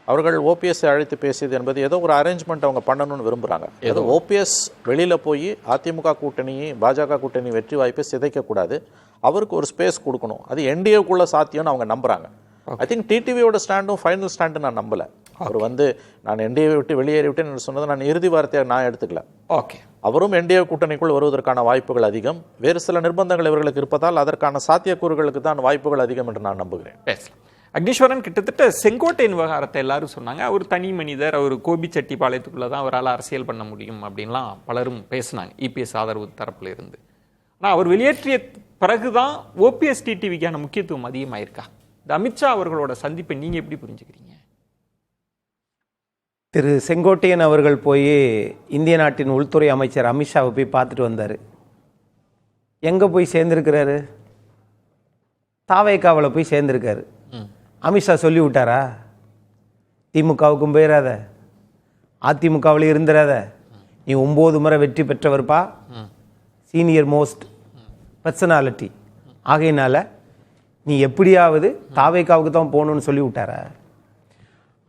அவர்கள் ஓபிஎஸ்ஸை அழைத்து பேசியது என்பது ஏதோ ஒரு அரேஞ்ச்மெண்ட் அவங்க பண்ணணும்னு விரும்புகிறாங்க. ஏதோ ஓபிஎஸ் வெளியில் போய் அதிமுக கூட்டணி பாஜக கூட்டணி வெற்றி வாய்ப்பை சிதைக்கக்கூடாது, அவருக்கு ஒரு ஸ்பேஸ் கொடுக்கணும், அது என்டிஏக்குள்ள சாத்தியம்னு அவங்க நம்புகிறாங்க. ஐ திங்க் டிடிவியோட ஸ்டாண்டும் ஃபைனல் ஸ்டாண்டு நான் நம்பலை. அவர் வந்து நான் என்டிஏ விட்டு வெளியேறிவிட்டேன்னு சொன்னதை நான் இறுதி வார்த்தையாக நான் எடுத்துக்கல. ஓகே, அவரும் என்டிஏ கூட்டணிக்குள் வருவதற்கான வாய்ப்புகள் அதிகம். வேறு சில நிர்பந்தங்கள் இவர்களுக்கு இருப்பதால் அதற்கான சாத்தியக்கூறுகளுக்கு தான் வாய்ப்புகள் அதிகம் என்று நான் நம்புகிறேன். பேசலாம். அக்னீஸ்வரன், கிட்டத்தட்ட செங்கோட்டையன் விவகாரத்தை எல்லாரும் சொன்னாங்க, அவர் தனி மனிதர், அவர் கோபிச்செட்டிப்பாளையத்துக்குள்ள தான் அவரால் அரசியல் பண்ண முடியும் அப்படின்லாம் பலரும் பேசினாங்க இபிஎஸ் ஆதரவு தரப்புல இருந்து. ஆனால் அவர் வெளியேற்றிய பிறகுதான் ஓபிஎஸ் டிடிவிக்கான முக்கியத்துவம் அதிகமாயிருக்கா? இந்த அமித்ஷா அவர்களோட சந்திப்பை நீங்க எப்படி புரிஞ்சுக்கிறீங்க? திரு செங்கோட்டையன் அவர்கள் போய் இந்திய நாட்டின் உள்துறை அமைச்சர் அமித்ஷாவை போய் பார்த்துட்டு வந்தார். எங்கே போய் சேர்ந்துருக்கிறாரு? தாவேக்காவில் போய் சேர்ந்துருக்காரு. அமித்ஷா சொல்லி விட்டாரா திமுகவுக்கும் போயிடாத, அதிமுகவில் இருந்துடாத, நீ 9 முறை வெற்றி பெற்றவர்ப்பா, சீனியர் மோஸ்ட் பர்சனாலிட்டி, ஆகையினால நீ எப்படியாவது தாவேக்காவுக்கு தான் போகணும்னு சொல்லி விட்டாரா?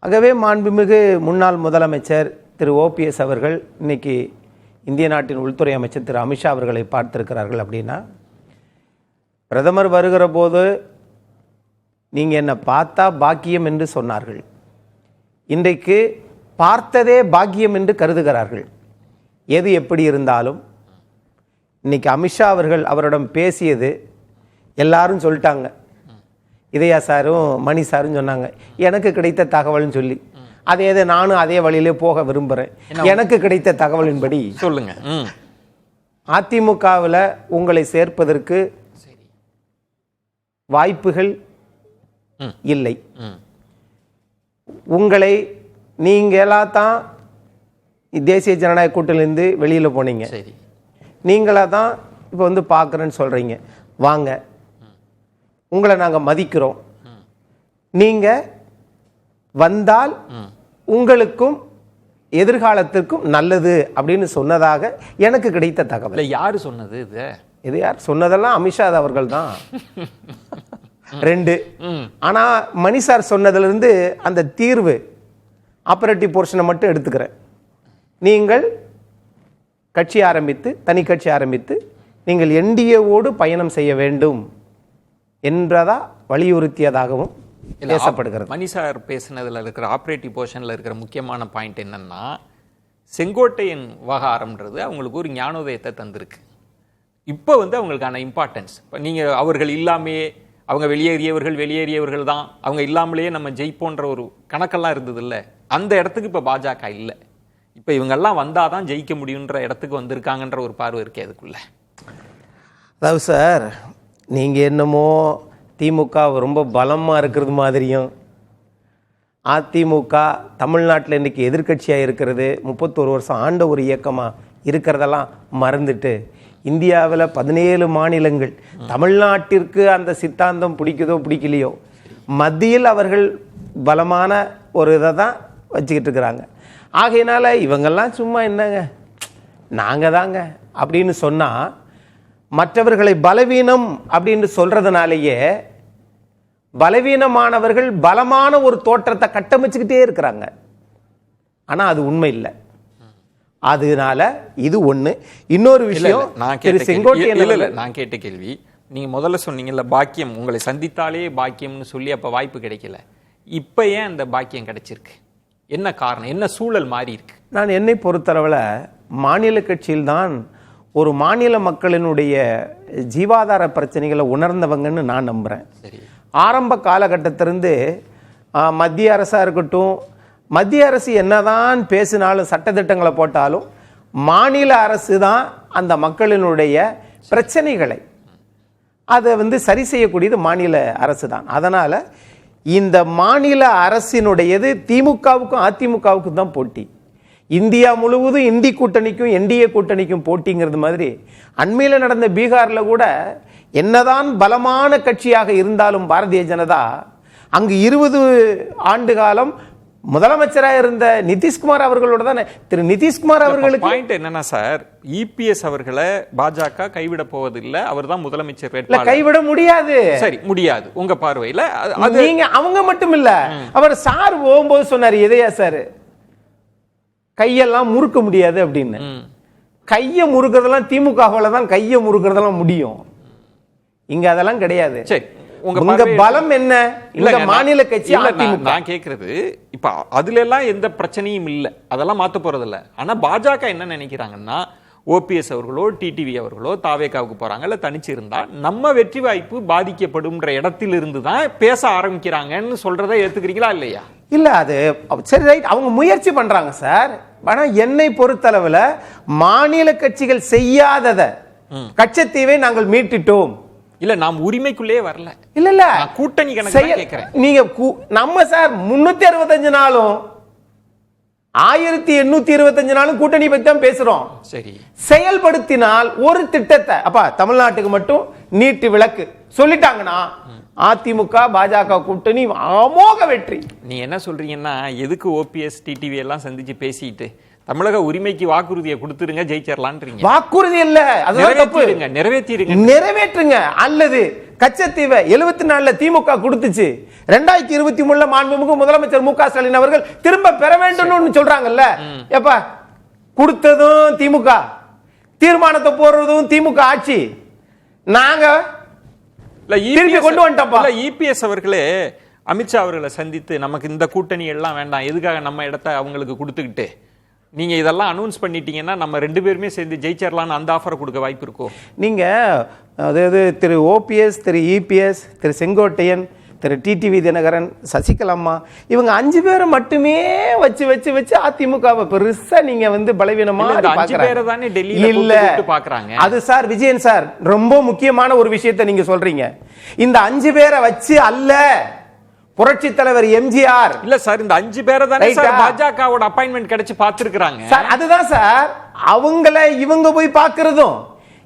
ஆகவே மாண்புமிகு முன்னாள் முதலமைச்சர் திரு ஓபிஎஸ் அவர்கள் இன்னைக்கு இந்திய நாட்டின் உள்துறை அமைச்சர் திரு அமித்ஷா அவர்களை பார்த்திருக்கிறார்கள். அப்படின்னா பிரதமர் வருகிற போது நீங்கள் என்னை பார்த்தா பாக்கியம் என்று சொன்னார்கள். இன்றைக்கு பார்த்ததே பாக்கியம் என்று கருதுகிறார்கள். எது எப்படி இருந்தாலும் இன்னைக்கு அமித்ஷா அவர்கள் அவரிடம் பேசியது எல்லாரும் சொல்லிட்டாங்க. இதயா சாரும் மணி சாரும் சொன்னாங்க எனக்கு கிடைத்த தகவல்னு சொல்லி. அதே நானும் அதே வழியிலே போக விரும்புகிறேன். எனக்கு கிடைத்த தகவலின்படி சொல்லுங்க. அதிமுகவில் உங்களை சேர்ப்பதற்கு வாய்ப்புகள் இல்லை. உங்களை நீங்களா தான் தேசிய ஜனநாயக கூட்டணியிலிருந்து வெளியில் போனீங்க. நீங்களா தான் இப்போ வந்து பார்க்குறேன்னு சொல்கிறீங்க. வாங்க, உங்களை நாங்கள் மதிக்கிறோம். நீங்கள் வந்தால் உங்களுக்கும் எதிர்காலத்திற்கும் நல்லது அப்படின்னு சொன்னதாக எனக்கு கிடைத்த தகவல். யாரு சொன்னது இது யார் சொன்னதெல்லாம் அமித்ஷா அவர்கள் தான். 2. ஆனால் மணி சார் சொன்னதுலேருந்து அந்த தீர்வு ஆப்பரேட்டிவ் போர்ஷனை மட்டும் எடுத்துக்கிறேன். நீங்கள் கட்சி ஆரம்பித்து, தனி கட்சி ஆரம்பித்து, நீங்கள் என்டிஏவோடு பயணம் செய்ய வேண்டும் என்றதா வலியுறுத்தியதாகவும் பேசப்படுகிறது. மணி சார் பேசினதுல இருக்கிற ஆப்ரேட்டிவ் போர்ஷன்ல இருக்கிற முக்கியமான பாயிண்ட் என்னன்னா, செங்கோட்டையன் விவகாரம்ன்றது அவங்களுக்கு ஒரு ஞானோதயத்தை தந்திருக்கு. இப்போ வந்து அவங்களுக்கான இம்பார்ட்டன்ஸ், நீங்க அவர்கள் இல்லாமே அவங்க வெளியேறியவர்கள் தான், அவங்க இல்லாமலேயே நம்ம ஜெயிப்போன்ற ஒரு கணக்கெல்லாம் இருந்தது இல்லை. அந்த இடத்துக்கு இப்போ பாஜக இல்லை. இப்போ இவங்கெல்லாம் வந்தாதான் ஜெயிக்க முடியுன்ற இடத்துக்கு வந்திருக்காங்கன்ற ஒரு பார்வை இருக்கே அதுக்குள்ள. அதாவது சார், நீங்கள் என்னமோ திமுக ரொம்ப பலமாக இருக்கிறது மாதிரியும், அதிமுக தமிழ்நாட்டில் இன்றைக்கி எதிர்க்கட்சியாக இருக்கிறது, 31 வருஷம் ஆண்ட ஒரு இயக்கமாக இருக்கிறதெல்லாம் மறந்துட்டு, இந்தியாவில் 17 மாநிலங்கள், தமிழ்நாட்டிற்கு அந்த சித்தாந்தம் பிடிக்குதோ பிடிக்கலையோ, மத்தியில் அவர்கள் பலமான ஒரு இதை தான் வச்சுக்கிட்டு இருக்கிறாங்க. ஆகையினால இவங்கெல்லாம் சும்மா என்னங்க நாங்கள் தாங்க அப்படின்னு சொன்னால், மற்றவர்களை பலவீனம் அப்படின்னு சொல்றதுனாலேயே பலவீனமானவர்கள் பலமான ஒரு தோற்றத்தை கட்டமைச்சுக்கிட்டே இருக்கிறாங்க. ஆனா அது உண்மை இல்லை. அதனால இது ஒண்ணு. இன்னொரு விஷயம், நான் கேட்ட கேள்வி, நீங்க முதல்ல சொன்னீங்கல்ல பாக்கியம், உங்களை சந்தித்தாலே பாக்கியம்னு சொல்லி அப்ப வாய்ப்பு கிடைக்கல. இப்ப ஏன் அந்த பாக்கியம் கிடைச்சிருக்கு? என்ன காரணம்? என்ன சூழல் மாறி இருக்கு? நான் என்னை பொறுத்தளவில் மாநில கட்சியில்தான் ஒரு மாநில மக்களினுடைய ஜீவாதார பிரச்சனைகளை உணர்ந்தவங்கன்னு நான் நம்புகிறேன். ஆரம்ப காலகட்டத்திலிருந்து மத்திய அரசாக இருக்கட்டும், மத்திய அரசு என்னதான் பேசினாலும் சட்டத்திட்டங்களை போட்டாலும் மாநில அரசு தான் அந்த மக்களினுடைய பிரச்சனைகளை அதை வந்து சரி செய்யக்கூடியது மாநில அரசு தான். அதனால் இந்த மாநில அரசினுடையது திமுகவுக்கும் அதிமுகவுக்கும் தான் போட்டி. இந்தியா முழுவதும் இந்தி கூட்டணிக்கும் என்டிஏ கூட்டணிக்கும் போட்டிங்கிறது மாதிரி அண்மையில் நடந்த பீகாரில் கூட என்னதான் பலமான கட்சியாக இருந்தாலும் பாரதிய ஜனதா அங்கு 20 ஆண்டு காலம் முதலமைச்சராக இருந்த நிதிஷ்குமார் அவர்களோட தானே. திரு நிதிஷ்குமார் அவர்களுக்கு பாயிண்ட் என்னன்னா சார், இபிஎஸ் அவர்களை பாஜக கைவிட போவதில்லை, அவர் தான் முதலமைச்சர் வேட்பாளர். கைவிட முடியாது. சரி, முடியாது உங்க பார்வையில. நீங்க அவங்க மட்டும் இல்ல, அவர் சார் போகும்போது சொன்னார், எதையா சார் கையெல்லாம் முறுக்க முடியாது அப்படின்னு. கையை முறுக்கிறதெல்லாம் திமுகவால தான் கையை முறுக்கிறதெல்லாம் முடியும், இங்க அதெல்லாம் கிடையாது. சரி, உங்க பலம் என்ன? இல்ல மாநில கட்சி நான் கேக்குறது, இப்ப அதுல எல்லாம் எந்த பிரச்சனையும் இல்ல, அதெல்லாம் மாத்த போறது இல்ல. ஆனா பாஜக என்ன நினைக்கிறாங்கன்னா, ஓபிஎஸ் அவர்களோ டிடிவி அவர்களோ தாவேகாவுக்கு போறாங்க, இல்ல தனிச்சு இருந்தா நம்ம வெற்றி வாய்ப்பு பாதிக்கப்படும்ன்ற இடத்தில் இருந்து தான் பேச ஆரம்பிக்கிறாங்கன்னு சொல்றதை ஏத்துக்கிறீங்களா இல்லையா? இல்ல அது சரி, ரைட், அவங்க முயற்சி பண்றாங்க சார். ஆனா என்னை பொறுத்தளவுல மாநில கட்சிகள் செய்யாததை கச்சத்தீவை நாங்கள் மீட்டுட்டோம். இல்ல நாம் உரிமைக்குள்ளே வரல. இல்ல நான் கூட்டணி கணக்கு கேட்கிறேன். நீங்க நம்ம சார் 365 நாளும் 1825 நாளும் கூட்டணி பத்தி தான் பேசுறோம். சரி, செயல்படுத்தினால் ஒரு திட்டத்தை அப்பா தமிழ்நாட்டுக்கு மட்டும் நீட்டு விளக்கு சொல்லிட்டாங்கன்னா அதிமுக பாஜக கூட்டணி அமோக வெற்றி. நீ என்ன சொல்றீங்கன்னா எதுக்கு ஓபிஎஸ் டிடிவி எல்லாம் சந்திச்சு பேசிட்டு தமிழக உரிமைக்கு வாக்குறுதியை கொடுத்துருங்க ஜெயிச்சிடலான்றீங்க. வாக்குறுதி இல்ல, அதுதான் தப்பு. நிறைவேற்றுங்க. அல்லது கச்சத்தீவை 74 திமுக கொடுத்துச்சு, 2023 மாண்புமிகு முதலமைச்சர் மு க ஸ்டாலின் அவர்கள் திரும்ப பெற வேண்டும் சொல்றாங்கல்ல. எப்ப கொடுத்ததும் திமுக, தீர்மானத்தை போடுறதும் திமுக ஆட்சி. நாங்க திருப்பி கொண்டு வந்துட்டோம். இபிஎஸ் அவர்களே அமித்ஷா அவர்களை சந்தித்து நமக்கு இந்த கூட்டணி எல்லாம் வேண்டாம், எதுக்காக நம்ம இடத்தை அவங்களுக்கு கொடுத்துக்கிட்டு நீங்க இதெல்லாம் அனௌன்ஸ் பண்ணிட்டீங்கன்னா நம்ம 2 பேருமே சேர்ந்து ஜெயிச்சிடலாம்னு அந்த ஆஃபரை கொடுக்க வாய்ப்பு இருக்கும். நீங்க அதாவது திரு ஓபிஎஸ், திரு இபிஎஸ், திரு செங்கோட்டையன், திரு டிடிவி தினகரன், சசிகலாம்மா இவங்க 5 பேரை மட்டுமே வச்சு வச்சு வச்சு அதிமுகவை பெருசா நீங்க வந்து பலவீனமா பாக்குறாங்க. அது சார் விஜயன் சார் ரொம்ப முக்கியமான ஒரு விஷயத்தை நீங்க சொல்றீங்க. இந்த 5 பேரை வச்சு அல்ல புரட்சி தலைவர் எம்ஜிஆர். இல்ல சார், இந்த 5 பேரை தானே சார் பாஜகவோட அப்பாயின்மெண்ட் கிடைச்சு பார்த்திருக்காங்க சார். அதுதான் சார் அவங்கள இவங்க போய் பார்க்கிறதும்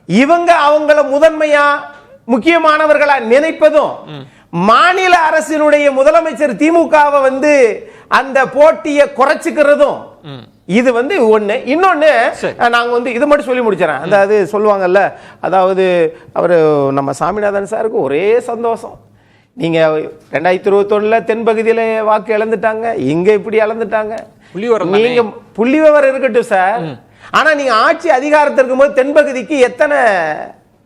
இவங்க அவங்கள முதன்மையா முக்கியமானவர்களா நினைப்பதும் மாநில அரசினுடைய முதலமைச்சர் திமுகவை வந்து அந்த போட்டியை குறைச்சிக்கிறதும் இது வந்து ஒண்ணு. இன்னொன்னு நாங்க வந்து இது மட்டும் சொல்லி முடிச்சறேன். அதாவது சொல்லுவாங்கல்ல, அதாவது அவரு நம்ம சாமிநாதன் சாருக்கு ஒரே சந்தோஷம். நீங்க 2021 தென்பகுதியில வாக்கு இழந்துட்டாங்க, இங்க இப்படி இழந்துட்டாங்க. நீங்க புள்ளி விவரம் இருக்கட்டும் சார், ஆனா நீங்க ஆட்சி அதிகாரத்தில் இருக்கும்போது தென்பகுதிக்கு எத்தனை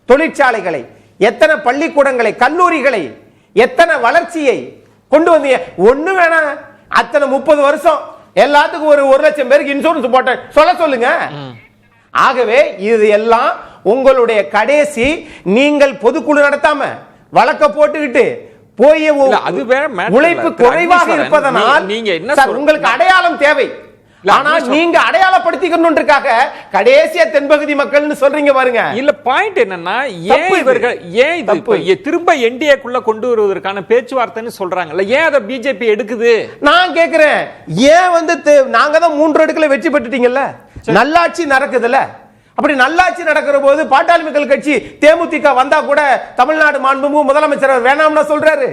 தொழிற்சாலைகளை, எத்தனை பள்ளிக்கூடங்களை, கல்லூரிகளை, எத்தனை வளர்ச்சியை கொண்டு வந்தீங்க? ஒண்ணு வேணாம், அத்தனை 30 வருஷம் எல்லாத்துக்கும் 1 லட்சம் பேருக்கு இன்சூரன்ஸ் போட்ட சொல்லுங்க. ஆகவே இது எல்லாம் உங்களுடைய கடைசி. நீங்கள் பொதுக்குழு நடத்தாம வழக்க போட்டுக்கிட்டு போய் உழைப்பு குறைவாக இருப்பதனால் உங்களுக்கு அடையாளம் தேவை. ஆனா நீங்க அடையாளப்படுத்திக்கணும்ன்றதுக்காக கடைசியா தென்பகுதி மக்கள்னு சொல்றீங்க பாருங்க. இல்ல பாயிண்ட் என்னன்னா, ஏன் இவர்கள் ஏன் இது திரும்ப என்டிஏக்குள்ள கொண்டு வருவதற்கான பேச்சுவார்த்தைன்னு சொல்றாங்கல்ல, ஏன் அதை பிஜேபி எடுக்குது? நான் கேக்குறேன், ஏன் வந்து நாங்க தான் 3 இடத்துல வெற்றி பெற்றுட்டீங்கல்ல, நல்லாட்சி நடக்குதுல்ல. அப்படி நல்லாட்சி நடக்கிற போது பாட்டாளி மக்கள் கட்சி தேமுதிக வந்தா கூட தமிழ்நாடு மாண்புமிகு முதலமைச்சர் வேணாம்னு சொல்றாரு.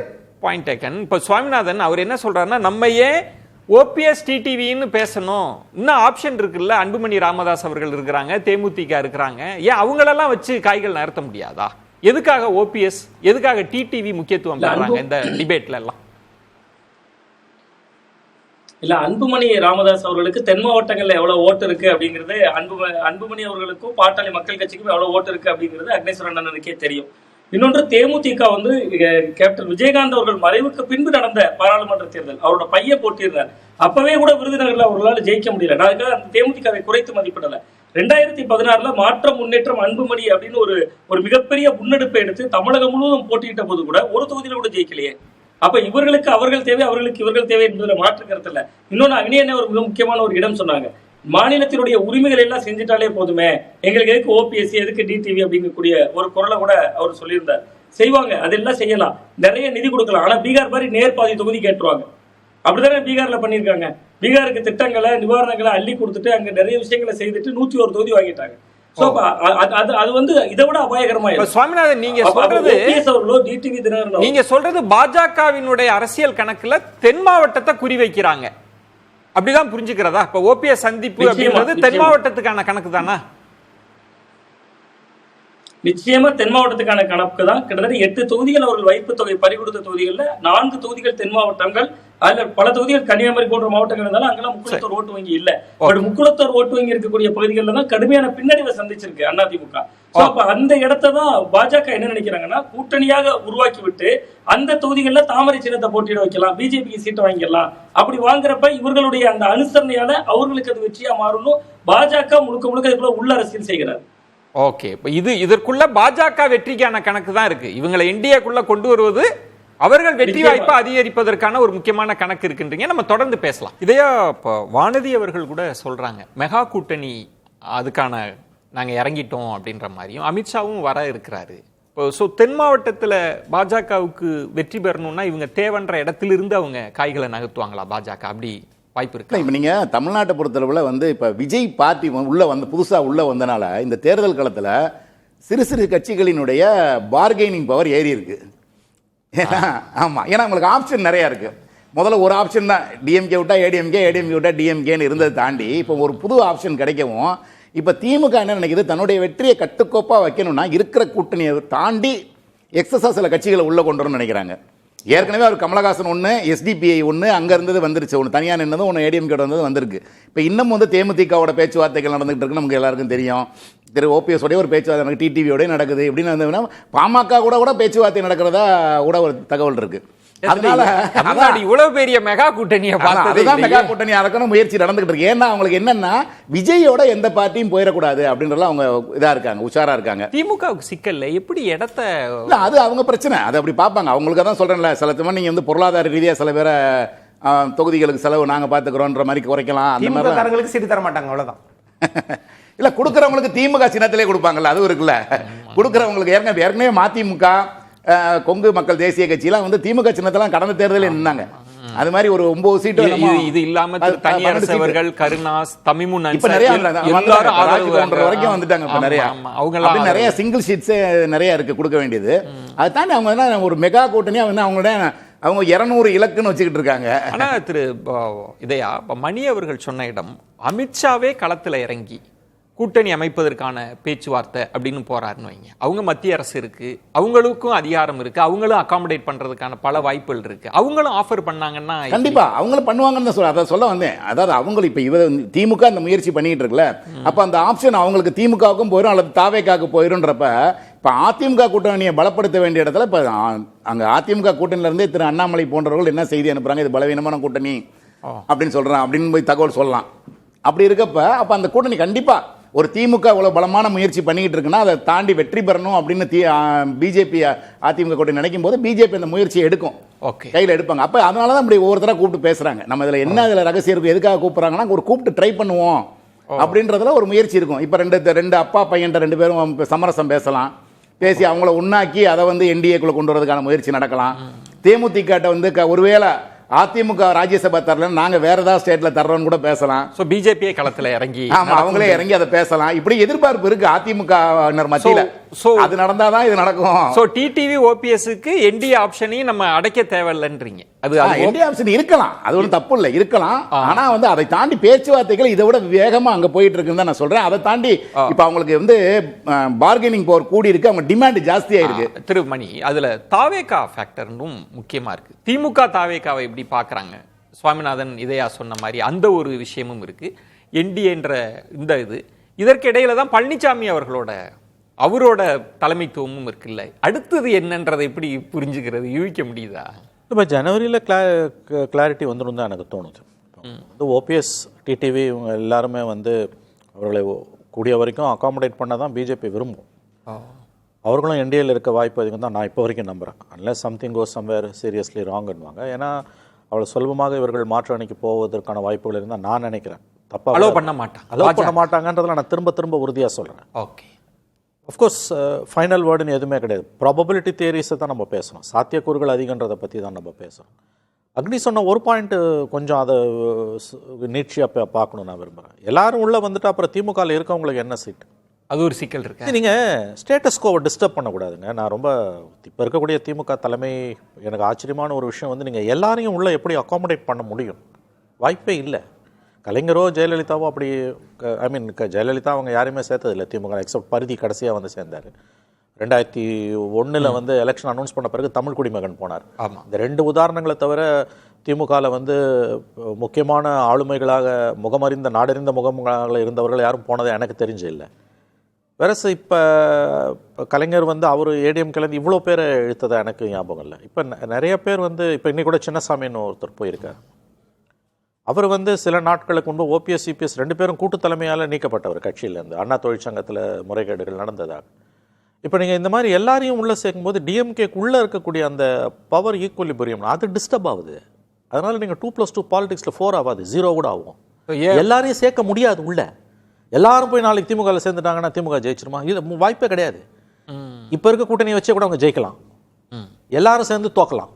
Point taken. இப்ப சுவாமிநாதன் அவர் என்ன சொல்றாருன்னா, நம்ம ஏன் ஓபிஎஸ் டிடிவின்னு பேசணும், இன்னும் ஆப்ஷன் இருக்குல்ல, அன்புமணி ராமதாஸ் அவர்கள் இருக்கிறாங்க, தேமுதிக இருக்கிறாங்க, ஏன் அவங்களெல்லாம் வச்சு காய்கள் நகர்த்த முடியாதா? எதுக்காக ஓபிஎஸ், எதுக்காக டிடிவி முக்கியத்துவம் தர்றாங்க இந்த டிபேட்ல எல்லாம்? இல்ல, அன்புமணி ராமதாஸ் அவர்களுக்கு தென் மாவட்டங்கள்ல எவ்வளவு ஓட்டு இருக்கு அப்படிங்கிறது, அன்புமணி அவர்களுக்கும் பாட்டாளி மக்கள் கட்சிக்கும் எவ்வளவு ஓட்டு இருக்கு அப்படிங்கிறது அக்னேஸ்வரன் அண்ணனுக்கே தெரியும். இன்னொன்று, தேமுதிக வந்து கேப்டன் விஜயகாந்த் அவர்கள் மறைவுக்கு பின்பு நடந்த பாராளுமன்ற தேர்தல் அவரோட பையன் போட்டியிருந்தார். அப்பவே கூட விருதுநகர்ல அவர்களால் ஜெயிக்க முடியல. நான் அதுக்காக தேமுதிகவை குறைத்து மதிப்பிடல. 2016 மாற்ற முன்னேற்றம் அன்புமணி அப்படின்னு ஒரு மிகப்பெரிய முன்னெடுப்பை எடுத்து தமிழகம் முழுவதும் போட்டியிட்ட போது கூட ஒரு தொகுதியில கூட ஜெயிக்கலையே. அப்ப இவர்களுக்கு அவர்கள் தேவை, அவர்களுக்கு இவர்கள் தேவை என்பதுல மாற்று கருத்து இல்ல. இன்னொன்னு, அக்னியண்ணே ஒரு மிக முக்கியமான ஒரு இடம் சொன்னாங்க. மாநிலத்தினுடைய உரிமைகள் எல்லாம் செஞ்சுட்டாலே போதுமே, எங்களுக்கு எதுக்கு ஓபிஎஸ்சி, எதுக்கு டிடிவி அப்படிங்கக்கூடிய ஒரு குரலை கூட அவர் சொல்லியிருந்தார். செய்வாங்க, அதெல்லாம் செய்யலாம், நிறைய நிதி கொடுக்கலாம். ஆனா பீகார் மாதிரி நேர்பாதி தொகுதி கேட்டுருவாங்க. அப்படித்தானே பீகார்ல பண்ணிருக்காங்க. பீகாருக்கு திட்டங்களை, நிவாரணங்களை அள்ளி கொடுத்துட்டு அங்க நிறைய விஷயங்களை செய்துட்டு 101 தொகுதி வாங்கிட்டாங்க. அது வந்து இதை விட அபாயகரமா. சுவாமிநாதன், நீங்க சொல்றது பாஜகவினுடைய அரசியல் கணக்குல தென் மாவட்டத்தை குறி வைக்கிறாங்க, அப்படிதான் புரிஞ்சுக்கிறதா? இப்ப ஓபிஎஸ் சந்திப்பு அப்படின்றது தென் மாவட்டத்துக்கான கணக்கு தானா? நிச்சயமா தென் மாவட்டத்துக்கான கணக்கு தான். கிட்டத்தட்ட 8 தொகுதிகள் அவர்கள் வைப்பு தொகை பறிகொடுத்த தொகுதிகள்ல 4 தொகுதிகள் தென் மாவட்டங்கள், அதுல பல தொகுதிகள் கன்னியாகுமரி போன்ற மாவட்டங்கள் இருந்தாலும் அங்கெல்லாம் முக்குளத்தோர் ஓட்டு வங்கி இல்ல. பட் முக்குளத்தோர் ஓட்டு வங்கி இருக்கக்கூடிய பகுதிகளில் தான் கடுமையான பின்னடைவை சந்திச்சிருக்கு அதிமுக. அப்ப அந்த இடத்தை தான் பாஜக என்ன நினைக்கிறாங்கன்னா, கூட்டணியாக உருவாக்கி விட்டு அந்த தொகுதிகள்ல தாமரை சின்னத்தை போட்டியிட வைக்கலாம், பிஜேபிக்கு சீட்டை வாங்கிடலாம். அப்படி வாங்குறப்ப இவர்களுடைய அந்த அனுசரணையால அவர்களுக்கு அது வெற்றியா மாறணும். பாஜக முழுக்க முழுக்க இதுக்குள்ள உள்ள அரசியல் செய்கிறார். ஓகே, இதற்குள்ள பாஜக வெற்றிக்கான கணக்கு தான் இருக்கு. இவங்களை என்டிஏக்குள்ள கொண்டு வருவது அவர்கள் வெற்றி வாய்ப்பை அதிகரிப்பதற்கான ஒரு முக்கியமான கணக்கு இருக்குன்றீங்க. நம்ம தொடர்ந்து பேசலாம். இதையா வானதி அவர்கள் கூட சொல்றாங்க, மெகா கூட்டணி அதுக்கான நாங்க இறங்கிட்டோம் அப்படின்ற மாதிரியும் அமித்ஷாவும் வர இருக்கிறாரு. இப்போ ஸோ தென் மாவட்டத்தில் பாஜகவுக்கு வெற்றி பெறணும்னா இவங்க தேவைன்ற இடத்திலிருந்து அவங்க காய்களை நகர்த்துவாங்களா பாஜக? அப்படி வாய்ப்பு இருக்கு. இப்போ நீங்கள் தமிழ்நாட்டை பொறுத்தளவில் வந்து இப்போ விஜய் பார்ட்டி உள்ளே வந்து புதுசாக உள்ளே வந்தனால இந்த தேர்தல் காலத்தில் சிறு சிறு கட்சிகளினுடைய பார்கெனிங் பவர் ஏறி இருக்கு. ஏன்னா ஆமாம், ஏன்னா உங்களுக்கு ஆப்ஷன் நிறையா இருக்குது. முதல்ல ஒரு ஆப்ஷன் தான் டிஎம்கே விட்டா ஏடிஎம்கே, ஏடிஎம்கே விட்டா டிஎம்கேன்னு இருந்ததை தாண்டி இப்போ ஒரு புது ஆப்ஷன் கிடைக்கவும் இப்போ திமுக என்ன நினைக்குது, தன்னுடைய வெற்றியை கட்டுக்கோப்பாக வைக்கணும்னா இருக்கிற கூட்டணியை தாண்டி எக்ஸஸாக சில கட்சிகளை உள்ளே கொண்டு வரணும்னு நினைக்கிறாங்க. ஏற்கனவே அவர் கமலஹாசன் ஒன்று, எஸ்டிபிஐ ஒன்று, அங்கே இருந்தது வந்துருச்சு, ஒன்று தனியாக நின்னதும் ஒன்று ஏடிஎம்கே வந்தது வந்திருக்கு. இப்போ இன்னும் வந்து தேமுதிகவோட பேச்சுவார்த்தைகள் நடந்துகிட்டு இருக்கு, நமக்கு எல்லாருக்கும் தெரியும். திரு ஓபிஎஸோடய ஒரு பேச்சுவார்த்தை நடக்குது, டிடிவியோடய நடக்குது. எப்படின்னு வந்ததுன்னா பாமக கூட பேச்சுவார்த்தை நடக்கிறதா கூட ஒரு தகவல் இருக்கு. அதனால இவ்வளவு பெரிய மெகா கூட்டணியை அதுதான் மெகா கூட்டணியா இருக்கணும் முயற்சி நடந்துகிட்டு இருக்கு. ஏன்னா அவங்களுக்கு என்னன்னா விஜயோட எந்த பார்ட்டியும் போயிடக்கூடாது அப்படின்றலாம் அவங்க இதா இருக்காங்க, உஷாரா இருக்காங்க. திமுகவுக்கு சிக்கல்ல எப்படி இடத்த அது அவங்க பிரச்சனை, அதை அப்படி பார்ப்பாங்க. அவங்களுக்கு தான் சொல்றேன்ல, சில சமயம் நீங்க வந்து பொருளாதார ரீதியா சில பேரை தொகுதிகளுக்கு செலவு நாங்க பாத்துக்கிறோன்ற மாதிரி குறைக்கலாம். அந்த மாதிரி சீட்டு தர மாட்டாங்க, அவ்வளவுதான். இல்ல கொடுக்கறவங்களுக்கு திமுக சின்னத்திலே கொடுப்பாங்கல்ல, அதுவும் இருக்குல்ல. கொடுக்கறவங்களுக்கு ஏற்கனவே மதிமுக, கொங்கு மக்கள் தேசிய கட்சியெல்லாம் வந்து திமுக சின்னத்தெல்லாம் கடந்த தேர்தலில் நின்னாங்க. அது மாதிரி ஒரு 9 சீட்டு இது இல்லாம தனியரசவர்கள், கருணாஸ், தமிமுன் இப்ப நிறைய வரைக்கும் வந்துட்டாங்க. இப்ப நிறைய அவங்க நிறைய சிங்கிள் ஷீட்ஸ் நிறைய இருக்கு கொடுக்க வேண்டியது. அதை தாண்டி அவங்க என்ன ஒரு மெகா கூட்டணி அவங்களோட அவங்க 200 இலக்குன்னு வச்சுக்கிட்டு இருக்காங்க. ஆனா திரு இதையா மணி அவர்கள் சொன்ன இடம், அமித்ஷாவே களத்துல இறங்கி கூட்டணி அமைப்பதற்கான பேச்சுவார்த்தை அப்படின்னு போறாருன்னு வைங்க. அவங்க மத்திய அரசு இருக்கு, அவங்களுக்கும் அதிகாரம் இருக்கு, அவங்களும் அகாமடேட் பண்றதுக்கான பல வாய்ப்புகள் இருக்கு. அவங்களும் ஆஃபர் பண்ணாங்கன்னா கண்டிப்பா அவங்களும் பண்ணுவாங்கன்னு சொல்ல அதை சொல்ல வந்தேன். அதாவது அவங்க இப்ப திமுக அந்த முயற்சி பண்ணிட்டு இருக்குல்ல, அப்ப அந்த ஆப்ஷன் அவங்களுக்கு திமுகவுக்கும் போயிடும் அல்லது தாவேக்காவுக்கு போயிரும்ன்றப்ப இப்ப அதிமுக கூட்டணியை பலப்படுத்த வேண்டிய இடத்துல இப்ப அங்க அதிமுக கூட்டணியில இருந்தே திரு அண்ணாமலை போன்றவர்கள் என்ன செய்தி அனுப்புறாங்க, இது பலவீனமான கூட்டணி அப்படின்னு சொல்றான் அப்படின்னு போய் தகவல் சொல்லலாம். அப்படி இருக்கப்ப அப்ப அந்த கூட்டணி கண்டிப்பா ஒரு திமுக இவ்வளவு பலமான முயற்சி பண்ணிக்கிட்டு இருக்குன்னா அதை தாண்டி வெற்றி பெறணும் அப்படின்னு பிஜேபி அதிமுக கூட்டணி நினைக்கும் போது பிஜேபி அந்த முயற்சியை எடுக்கும், கையில் எடுப்பாங்க. அப்ப அதனாலதான் இப்படி ஒவ்வொருத்தரா கூப்பிட்டு பேசுறாங்க. நம்ம இதுல என்ன இதுல ரகசியம் இருக்கு, எதுக்காக கூப்பிடுறாங்கன்னா ஒரு கூப்பிட்டு ட்ரை பண்ணுவோம் அப்படின்றதுல ஒரு முயற்சி இருக்கும். இப்ப ரெண்டு அப்பா பையன் 2 பேரும் சமரசம் பேசலாம், பேசி அவங்கள உண்ணாக்கி அதை வந்து என்டிஏக்குள்ள கொண்டு வரதுக்கான முயற்சி நடக்கலாம். தேமுதிக வந்து ஒருவேளை அதிமுக ராஜ்யசபா தரல, நாங்க வேற ஏதாவது ஸ்டேட்ல தர்றோம்னு கூட பேசலாம். சோ பிஜேபி களத்துல இறங்கி அவங்களே இறங்கி அதை பேசலாம். இப்படி எதிர்பார்ப்பு இருக்கு அதிமுக மத்தியில. அது நடந்தாதான் இது நடக்கும். சோ டிடிவி ஓபிஎஸ்க்கு என்டிஏ ஆப்ஷனையும் நம்ம அடைக்க தேவையில்லைன்றீங்க. அது என்டிஏ ஆப்ஷன் இருக்கலாம், அது ஒன்றும் தப்பு இல்லை, இருக்கலாம். ஆனா வந்து அதை தாண்டி பேச்சுவார்த்தைகள் இதை விட வேகமா அங்க போயிட்டு இருக்குன்னு தான் நான் சொல்றேன். அதை தாண்டி இப்ப அவங்களுக்கு வந்து பார்கெனிங் பவர் கூடி இருக்கு, அவங்க டிமாண்ட் ஜாஸ்தியா இருக்கு. திருமணி அதுல தாவேகா ஃபேக்டர்னும் முக்கியமா இருக்கு. திமுக தாவேகாவை எப்படி பாக்குறாங்க, சுவாமிநாதன் இதையா சொன்ன மாதிரி அந்த ஒரு விஷயமும் இருக்கு. என்டிஏன்ற இந்த இதற்கிடையில தான் பழனிசாமி அவரோட தலைமைத்துவமும் இருக்குல்ல. அடுத்தது என்னன்றதை எப்படி புரிஞ்சுக்கிறது, யூகிக்க முடியுதா? இப்போ ஜனவரியில் கிளாரிட்டி வந்துடும் தான் எனக்கு தோணுது. வந்து ஓபிஎஸ், டிடிவி இவங்க எல்லாருமே வந்து அவர்களை கூடிய வரைக்கும் அகாமடேட் பண்ண தான் பிஜேபி விரும்பும். அவர்களும் என்டிஏல இருக்க வாய்ப்பு அதிகம் தான் நான் இப்போ வரைக்கும் நம்புகிறேன். Unless something goes somewhere seriously ராங்குன்னுவாங்க. ஏன்னா அவ்வளோ சுலபமாக இவர்கள் மாற்று அணிக்கு போவதற்கான வாய்ப்புகள் இருந்தால் நான் நினைக்கிறேன் தப்பாக அலோவ் பண்ண மாட்டாங்கன்றதுல நான் திரும்ப உறுதியாக சொல்கிறேன். ஓகே, அஃப்கோர்ஸ் ஃபைனல் வேர்டுன்னு எதுவுமே கிடையாது. ப்ராபபிலிட்டி தியரிஸை தான் நம்ம பேசணும், சாத்தியக்கூறுகள் அதிகன்றதை பற்றி தான் நம்ம பேசணும். அக்னி சொன்ன ஒரு பாயிண்ட்டு கொஞ்சம் அதை நீட்சியாக பார்க்கணும் நான் விரும்புகிறேன். எல்லாரும் உள்ளே வந்துட்டு அப்புறம் திமுகவில் இருக்கவங்களுக்கு என்ன சீட்டு, அது ஒரு சிக்கல் இருக்கு. நீங்கள் ஸ்டேட்டஸ்கோவை டிஸ்டர்ப் பண்ணக்கூடாதுங்க. நான் ரொம்ப இப்போ இருக்கக்கூடிய திமுக தலைமை எனக்கு ஆச்சரியமான ஒரு விஷயம் வந்து நீங்கள் எல்லாரையும் உள்ளே எப்படி அகாமடேட் பண்ண முடியும், வாய்ப்பே இல்லை. கலைஞரோ ஜெயலலிதாவோ அப்படி ஜெயலலிதா அவங்க யாரையுமே சேர்த்ததில்லை திமுக, எக்ஸப்ட் பரிதி கடைசியாக வந்து சேர்ந்தார். 2001 வந்து எலெக்ஷன் அனௌன்ஸ் பண்ண பிறகு தமிழ் குடிமகன் போனார். ஆமாம், இந்த 2 உதாரணங்களை தவிர திமுகவில் வந்து முக்கியமான ஆளுமைகளாக முகமறிந்த நாடறிந்த முகங்களாக இருந்தவர்கள் யாரும் போனதை எனக்கு தெரிஞ்சு இல்லை. வேறசு இப்போ கலைஞர் வந்து அவர் ஏடிஎம் கிளம்பி இவ்வளோ பேரை இழுத்ததை எனக்கு ஞாபகம் இல்லை. இப்போ நிறைய பேர் வந்து இப்போ இன்னைக்கு கூட சின்னசாமின்னு ஒருத்தர் போயிருக்கார். அவர் வந்து சில நாட்களுக்கு முன்பு ஓபிஎஸ் சிபிஎஸ் 2 பேரும் கூட்டு தலைமையால் நீக்கப்பட்டவர் கட்சியிலேருந்து, அண்ணா தொழிற்சங்கத்தில் முறைகேடுகள் நடந்ததாக. இப்போ நீங்கள் இந்த மாதிரி எல்லாரையும் உள்ளே சேர்க்கும்போது டிஎம்கேக்குள்ளே இருக்கக்கூடிய அந்த பவர் ஈக்குவலிபிரியம் அது டிஸ்டர்ப் ஆகுது. அதனால் நீங்கள் 2+2 பாலிடிக்ஸில் 4 ஆகாது, 0 கூட ஆகும். எல்லாரையும் சேர்க்க முடியாது உள்ள. எல்லாரும் போய் நாளைக்கு திமுகவில் சேர்ந்துட்டாங்கன்னா திமுக ஜெயிச்சிருமா? இது வாய்ப்பே கிடையாது. இப்போ இருக்க கூட்டணியை வச்சே கூட அவங்க ஜெயிக்கலாம், எல்லாரும் சேர்ந்து தோக்கலாம்.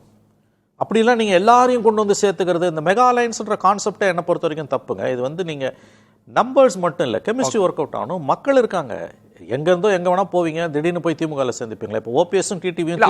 அப்படிலாம் நீங்கள் எல்லாரையும் கொண்டு வந்து சேர்த்துக்கிறது, இந்த மெகா அலைன்ஸ்ன்ற கான்செப்டை என்னை பொறுத்த வரைக்கும் தப்புங்க. இது வந்து நீங்கள் நம்பர்ஸ் மட்டும் இல்லை, கெமிஸ்ட்ரி ஒர்க் அவுட் ஆகணும். மக்கள் இருக்காங்க, எங்கேருந்தோ எங்கே வேணா போவீங்க, திடீர்னு போய் திமுகவில் சேர்ந்துப்பீங்களா? இப்போ ஓபிஎஸும் டிடிவியும்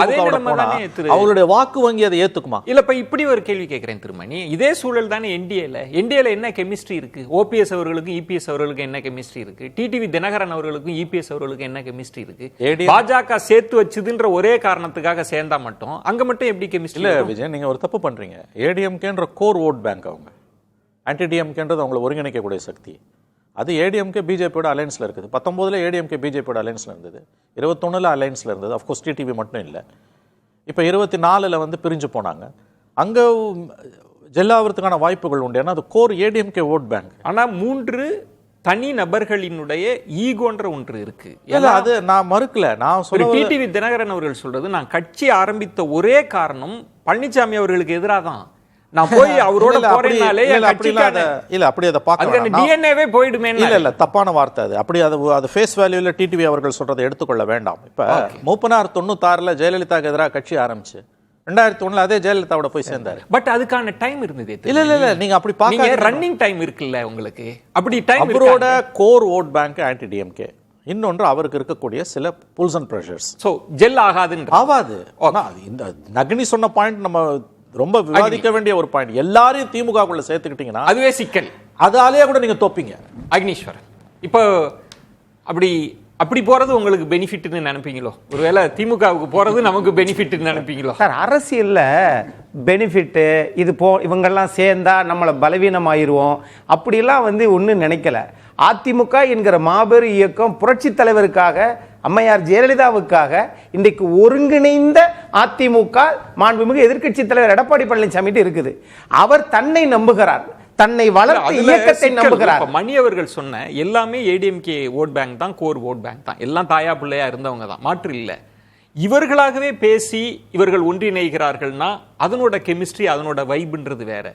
அவங்களுடைய வாக்கு வங்கி அதை ஏற்றுக்குமா? இல்லை, இப்போ இப்படி ஒரு கேள்வி கேட்குறேன் திருமணி. இதே சூழல் தானே என்டிஏல என்ன கெமிஸ்ட்ரி இருக்கு? ஓபிஎஸ் அவர்களுக்கும் இபிஎஸ் அவர்களுக்கும் என்ன கெமிஸ்ட்ரி இருக்கு? டிடிவி தினகரன் அவர்களுக்கும் இபிஎஸ் அவர்களுக்கும் என்ன கெமிஸ்ட்ரி இருக்கு? பாஜக சேர்த்து வச்சதுன்ற ஒரே காரணத்துக்காக சேர்ந்தா மட்டும் அங்க மட்டும் எப்படி கெமிஸ்ட்ரி? இல்லை விஜய், நீங்க ஒரு தப்பு பண்றீங்க. ஏடிஎம்கேன்ற கோர் ஓட் பேங்க், அவங்க ஆன்டி டிஎம்கேன்றது அவங்களை ஒருங்கிணைக்கக்கூடிய சக்தி. அது ஏடிஎம்கே பிஜேபியோட அலைன்ஸில் இருக்குது. 19 ஏடிஎம்கே பிஜேபியோட அலைன்ஸில் இருந்தது, 21 அலைன்ஸில் இருந்தது. அஃப்கோர்ஸ் டிடிவி மட்டும் இல்லை. இப்போ 24 வந்து பிரிஞ்சு போனாங்க. அங்கே ஜெல்லாவதுக்கான வாய்ப்புகள் உண்டு, ஏன்னா அது கோர் ஏடிஎம்கே ஓட் பேங்க். ஆனால் 3 தனி நபர்களினுடைய ஈகோன்ற ஒன்று இருக்கு. அது நான் மறுக்கல. நான் சொல்ற டிடிவி தினகரன் அவர்கள் சொல்றது, நான் கட்சி ஆரம்பித்த ஒரே காரணம் பழனிசாமி அவர்களுக்கு எதிராக தான். நான் போய் அவரோட போறேனாலே இல்ல அப்படி அதை பார்க்க டிஎன்ஏவே போய்டுமே. இல்ல தப்பான வார்த்தை அது. அப்படி அது ஃபேஸ் வேல்யூல டிடிவி அவர்கள் சொல்றதை எடுத்துக்கொள்ள வேண்டாம். இப்ப மூப்பனார் 96 ஜெயலலிதாக்கு எதிராக கட்சி ஆரம்பிச்சு 2001 அதே ஜெயலலிதாவோட போய் சேர்ந்தாரு. பட் அதுக்கான டைம் இருந்தது. இல்ல நீங்க அப்படி பாக்க ரன்னிங் டைம் இருக்குல்ல உங்களுக்கு. அப்படி டைம் அவரோட core vote bank anti DMK. இன்னொன்று அவருக்கு இருக்கக்கூடிய சில pulls and pressures. So gel ஆகாது. இந்த நகினி சொன்ன பாயிண்ட் நம்ம ரொம்ப விவாதிக்க வேண்டிய ஒரு பாயிண்ட். எல்லாரையும் திமுகக்குள்ள சேர்த்துக்கிட்டீங்கன்னா அதுவே சிக்கல். அதாலேயே கூட நீங்க தோப்பீங்க. அக்னீஸ்வரன், இப்போ அப்படி போறது உங்களுக்கு பெனிஃபிட்னு நினைப்பீங்களோ? ஒருவேளை திமுகவுக்கு போறது நமக்கு பெனிஃபிட்னு நினைப்பீங்களோ? சார், அரசியல்ல பெனிஃபிட்டு இது இவங்கெல்லாம் சேர்ந்தா நம்மளை பலவீனமாயிருவோம் அப்படிலாம் ஒன்றும் நினைக்கல. அதிமுக என்கிற மாபெரும் இயக்கம் புரட்சி தலைவருக்காக, அம்மையார் ஜெயலலிதாவுக்காக இன்றைக்கு ஒருங்கிணைந்த அதிமுக மாண்புமிகு எதிர்க்கட்சி தலைவர் எடப்பாடி பழனிசாமி இருக்குது. அவர் தன்னை நம்புகிறார், தன்னை வளர்த்த இயக்கத்தை நம்புகிறார். மணி அவர்கள் சொன்ன எல்லாமே ஏடிஎம்கே ஓட் பேங்க் தான், கோர் ஓட் பேங்க் தான், எல்லாம் தாயா பிள்ளையா இருந்தவங்க தான், மாற்று இல்லை. இவர்களாகவே பேசி இவர்கள் ஒன்றிணைகிறார்கள்னா அதனோட கெமிஸ்ட்ரி, அதனோட வைப்ன்றது வேற.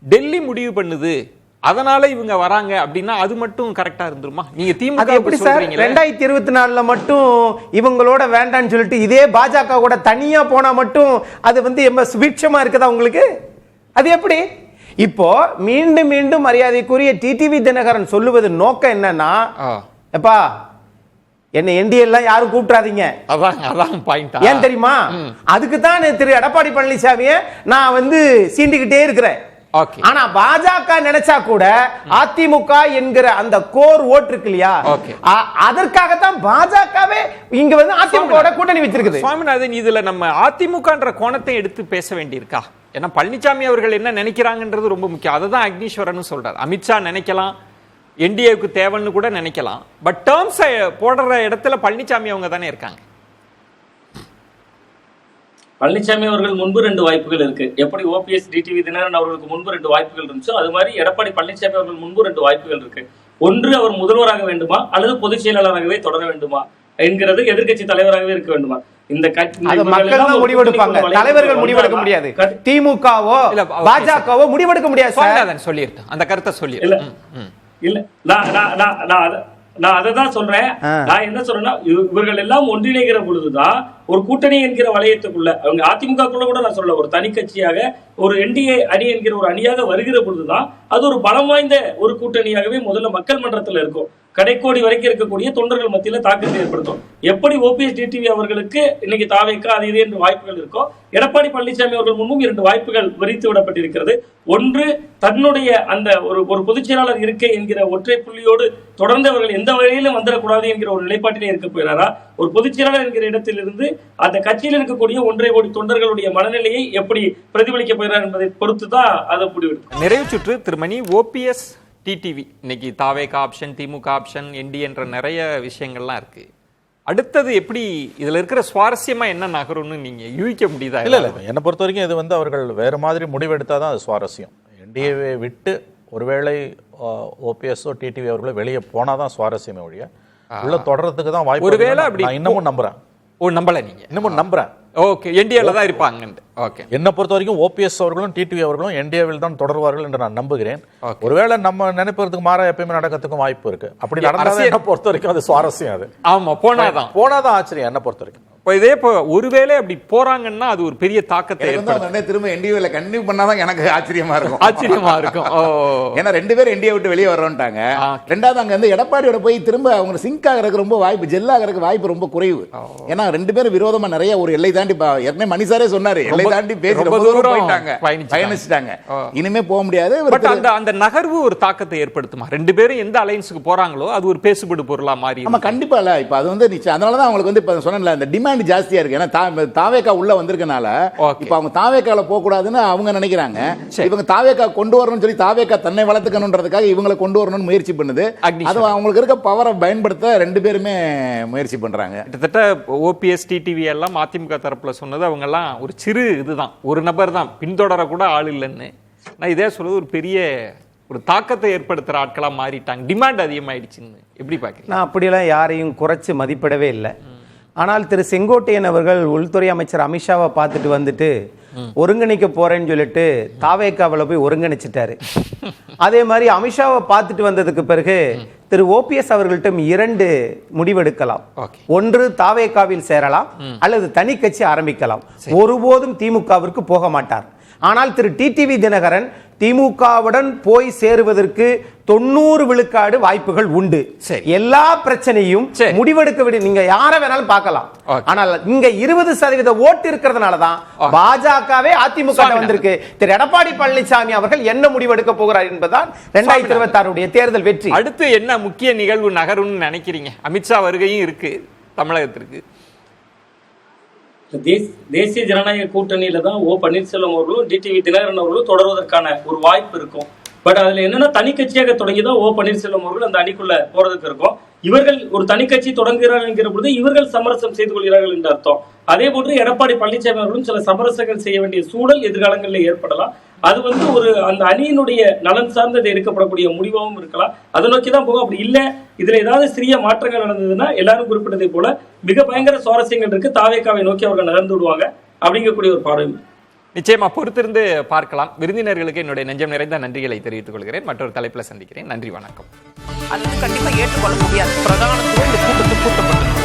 டெல்லி முடிவு பண்ணுது, அதனால இவங்க வராங்க அப்படின்னா அது மட்டும் கரெக்டா இருந்துருமா? நீங்க திமுக எப்படி சார் 2024 மட்டும் இவங்களோட வேண்டான்னு சொல்லிட்டு இதே பாஜக கூட தனியா போனா மட்டும் அது எம்ப சுபிட்சமா இருக்குதா உங்களுக்கு? அது எப்படி? இப்போ மீண்டும் மீண்டும் மரியாதைக்குரிய டிடிவி தினகரன் சொல்லுவது நோக்கம் என்னன்னா, எப்பா என்ன என்டிஏ எல்லாம் யாரும் கூப்பிடாதீங்க. ஏன் தெரியுமா? அதுக்கு தான் திரு எடப்பாடி பழனிசாமியை நான் சீண்டிக்கிட்டே இருக்கிறேன். ஆனா பாஜக நினைச்சா கூட அதிமுக என்கிற அந்த கோர் ஓட் இருக்கு இல்லையா, அதற்காகத்தான் பாஜகவே இங்க அதிமுக கூட்டணி வச்சிருக்குது. சுவாமிநாதன், இதுல நம்ம அதிமுகன்ற கோணத்தை எடுத்து பேச வேண்டியிருக்கா? ஏன்னா பழனிசாமி அவர்கள் என்ன நினைக்கிறாங்கன்றது ரொம்ப முக்கியம். அதை தான் அக்னீஸ்வரன் சொல்றாரு. அமித்ஷா நினைக்கலாம், என்டிஏவுக்கு தேவைன்னு கூட நினைக்கலாம். பட் டேர்ம்ஸ் போடுற இடத்துல பழனிசாமி அவங்க தானே இருக்காங்க. பழனிசாமி அவர்கள் முன்பு 2 வாய்ப்புகள் இருக்கு. எப்படி ஓபிஎஸ் டிடிவி தினகரன் அவர்களுக்கு முன்பு 2 வாய்ப்புகள் இருந்துச்சோ அது மாதிரி எடப்பாடி பழனிசாமி அவர்கள் முன்பு 2 வாய்ப்புகள் இருக்கு. ஒன்று, அவர் முதல்வராக வேண்டுமா அல்லது பொதுச் செயலாளராகவே தொடர வேண்டுமா என்கிறது, எதிர்க்கட்சி தலைவராகவே இருக்க வேண்டுமா? இந்த மக்கள் தான் முடிவெடுப்பாங்க, தலைவர்கள் முடிவெடுக்க முடியாது. திமுகவோ பாஜகவோ முடிவெடுக்க முடியாது. சொல்லிருக்கேன் அந்த கருத்தை சொல்லி இல்ல நான் அதை தான் சொல்றேன். நான் என்ன சொல்றேன்னா, இவர்கள் எல்லாம் ஒன்றிணைகிற பொழுதுதான் ஒரு கூட்டணி என்கிற வளையத்துக்குள்ள, அவங்க அதிமுகக்குள்ள கூட நான் சொல்ல, ஒரு தனி கட்சியாக ஒரு என்டிஏ அணி என்கிற ஒரு அணியாக வருகிற பொழுதுதான் அது ஒரு பலம் வாய்ந்த ஒரு கூட்டணியாகவே முதல்ல மக்கள் மன்றத்தில் இருக்கும். கடைக்கோடி வரைக்கும் இருக்கக்கூடிய தொண்டர்கள் மத்தியில தாக்கத்தை ஏற்படுத்தும். எப்படி ஓபிஎஸ் டிடிவி அவர்களுக்கு இன்னைக்கு தாவேக்கா அது இது என்று வாய்ப்புகள் இருக்கோ, எடப்பாடி பழனிசாமி அவர்கள் முன்பும் 2 வாய்ப்புகள் விரித்து விடப்பட்டிருக்கிறது. ஒன்று, தன்னுடைய அந்த ஒரு பொதுச் செயலாளர் இருக்கை என்கிற ஒற்றை புள்ளியோடு தொடர்ந்து அவர்கள் எந்த வகையிலும் வந்துடக்கூடாது என்கிற ஒரு நிலைப்பாட்டிலே இருக்க போகிறாரா? ஒரு பொதுச் செயலாளர் என்கிற இடத்திலிருந்து அந்த கட்சியில் இருக்கக்கூடிய 1.5 கோடி தொண்டர்களுடைய மனநிலையை எப்படி பிரதிபலிக்க போகிறார் என்பதை பொறுத்துதான் அதை முடிவெடுக்கும். நிறைவு சுற்று திருமணி. ஓபிஎஸ் டிடிவி இன்னைக்கு தாவேகா ஆப்ஷன், திமுக ஆப்ஷன், என்டி என்ற நிறைய விஷயங்கள்லாம் இருக்கு. அடுத்தது எப்படி இதுல இருக்கிற சுவாரஸ்யமா என்ன நகரும்னு நீங்க யூகிக்க முடியுதா? இல்ல என்னை பொறுத்த வரைக்கும் இது அவர்கள் வேற மாதிரி முடிவெடுத்தாதான் அது சுவாரஸ்யம். என்டிஏவை விட்டு ஒருவேளை ஓபிஎஸ்ஓ டிடிவி அவர்களோ வெளியே போனாதான் சுவாரஸ்யமே ஒழிய உள்ள தொடர்றதுக்கு தான் வாய்ப்பு. ஒருவேளை அப்படி இன்னமும் நம்புறேன். நம்பல நீங்க? இன்னமும் நம்புறேன். ஓகே, என்டிஏல தான் இருப்பாங்க. ஓகே, என்னை பொறுத்த வரைக்கும் ஓபிஎஸ் அவர்களும் டிடிவி அவர்களும் என்டிஏவில் தான் தொடர்வார்கள் என்று நான் நம்புகிறேன். ஒருவேளை நம்ம நினைப்பதற்கு மாற எப்பயுமே நடக்கிறதுக்கும் வாய்ப்பு இருக்கு. அப்படி நடந்தாலும் என்னை பொறுத்த வரைக்கும் அது சுவாரஸ்யம். அது ஆமா, போனாதான் ஆச்சரியம் என்னை பொறுத்த வரைக்கும். இதே ஒருவேளை அப்படி போறாங்கன்னா அது ஒரு பெரிய தாக்கத்தை திரும்ப என்டிஏல கண்டினியூ பண்ணாதான் எனக்கு ஆச்சரியமா இருக்கும். ஏன்னா 2 பேரும் என்டிஏ விட்டு வெளியே வர்றோம்ட்டாங்க. ரெண்டாவது அங்க வந்து எடப்பாடியோட போய் திரும்ப அவங்க சிங்க் ஆகிறதுக்கு ரொம்ப வாய்ப்பு, ஜெல் ஆகிறதுக்கு வாய்ப்பு ரொம்ப குறைவு. ஏன்னா 2 பேரும் விரோதமா நிறைய ஒரு எல்லை தாண்டி, ஏற்கனவே மணிசாரே சொன்னாரு, எல்லை தாண்டி பேசி ரொம்ப தூரம் போயிட்டாங்க, பயணிச்சிட்டாங்க. இனிமே போக முடியாது. அந்த நகர்வு ஒரு தாக்கத்தை ஏற்படுத்துமா? 2 பேரும் எந்த அலைன்ஸுக்கு போறாங்களோ அது ஒரு பேசுபடு பொருளா மாறி. ஆமா, கண்டிப்பா இல்ல. இப்ப அது வந்து அதனாலதான் அவங்களுக்கு வந்து இப்ப சொன்னல அந்த டிமாண்ட் ஜாஸ்தியா இருக்கு. ஏன்னா தாவேகா உள்ள வந்திருக்கனால இப்ப அவங்க தாவேகால போக கூடாதுன்னு அவங்க நினைக்கிறாங்க. இவங்க தாவேகா கொண்டு வரணும்னு சொல்லி தாவேகா தன்னை வளர்த்துக்கணும்ன்றதுக்காக இவங்களை கொண்டு வரணும்னு முயற்சி பண்ணுது. அது அவங்களுக்கு இருக்க பவரை பயன்படுத்த 2 பேருமே முயற்சி பண்றாங்க. கிட்டத்தட்ட ஓபிஎஸ் டிடிவி எல்லாம் அதிமுக தரப்புல சொன்னது அவங்க எல்லாம் ஒரு சிறு இதுதான், ஒரு நபர் தான், பின்தொடர கூட ஆள் இல்லைன்னு. நான் இதே சொல்றது ஒரு பெரிய ஒரு தாக்கத்தை ஏற்படுத்துற ஆட்களா மாறிட்டாங்க. டிமாண்ட் அதிகமாயிடுச்சுன்னு எப்படி பாக்குறீங்க? நான் அப்படியெல்லாம் யாரையும் குறைச்சு மதிப்பிடவே இல்லை. ஆனால் திரு செங்கோட்டையன் அவர்கள் உள்துறை அமைச்சர் அமித்ஷாவை பார்த்துட்டு வந்துட்டு ஒருங்கிணைக்க போறேன்னு சொல்லிட்டு தாவேக்காவில் போய் ஒருங்கிணைச்சிட்டாரு. அதே மாதிரி அமித்ஷாவை பார்த்துட்டு வந்ததுக்கு பிறகு திரு ஓபிஎஸ் அவர்கள்ட்ட 2 முடிவெடுக்கலாம். ஒன்று தாவேக்காவில் சேரலாம் அல்லது தனி கட்சி ஆரம்பிக்கலாம். ஒருபோதும் திமுகவிற்கு போக மாட்டார். ஆனால் திரு டிடிவி தினகரன் திமுகவுடன் போய் சேருவதற்கு 90 விழுக்காடு வாய்ப்புகள் உண்டு. எல்லா பிரச்சனையும் முடிவெடுக்க விட நீங்க யார வேணாலும் பார்க்கலாம். ஆனால் இங்க 20% ஓட்டு இருக்கிறதுனாலதான் பாஜகவே அதிமுக வந்திருக்கு. திரு எடப்பாடி பழனிசாமி அவர்கள் என்ன முடிவெடுக்க போகிறார் என்பதுதான் 2026 தேர்தல் வெற்றி. அடுத்து என்ன முக்கிய நிகழ்வு நகரும்னு நினைக்கிறீங்க? அமித்ஷா வருகையும் இருக்கு தமிழகத்திற்கு. தேசிய ஜனநாயக கூட்டணியில தான் ஓ பன்னீர்செல்வம் அவர்களும் டிடிவி தினகரன் அவர்களும் தொடர்வதற்கான ஒரு வாய்ப்பு இருக்கும். பட் அதுல என்னன்னா தனி கட்சியாக தொடங்கிதான் ஓ பன்னீர்செல்வம் அவர்கள் அந்த அணிக்குள்ள போறதுக்கு இருக்கும். இவர்கள் ஒரு தனி கட்சி தொடங்குகிறார்கள் என்கிற பொழுது இவர்கள் சமரசம் செய்து கொள்கிறார்கள் என்று அர்த்தம். அதே போன்று எடப்பாடி பழனிசாமி அவர்களும் சில சமரசங்கள் செய்ய வேண்டிய சூழல் எதிர்காலங்களில் ஏற்படலாம். அது வந்து ஒரு அந்த அணியினுடைய நலன் சார்ந்தது எடுக்கப்படக்கூடிய முடிவாகவும் இருக்கலாம். அதை நோக்கி தான் போகும். அப்படி இல்லை இதுல ஏதாவது சிறிய மாற்றங்கள் நடந்ததுன்னா எல்லாரும் குறிப்பிட்டதை போல மிக பயங்கர சுவாரஸ்யங்கள் இருக்கு. தாவேக்காவை நோக்கி அவர்கள் நகர்ந்து விடுவாங்க அப்படிங்கக்கூடிய ஒரு பார்வை. நிச்சயமா பொறுத்திருந்து பார்க்கலாம். விருந்தினர்களுக்கு என்னுடைய நெஞ்சம் நிறைந்த நன்றிகளை தெரிவித்துக் கொள்கிறேன். மற்றொரு தலைப்புல சந்திக்கிறேன். நன்றி, வணக்கம். அது கண்டிப்பா ஏற்றுக்கொள்ள முடியாது. பிரதான கூட்டப்பட்டது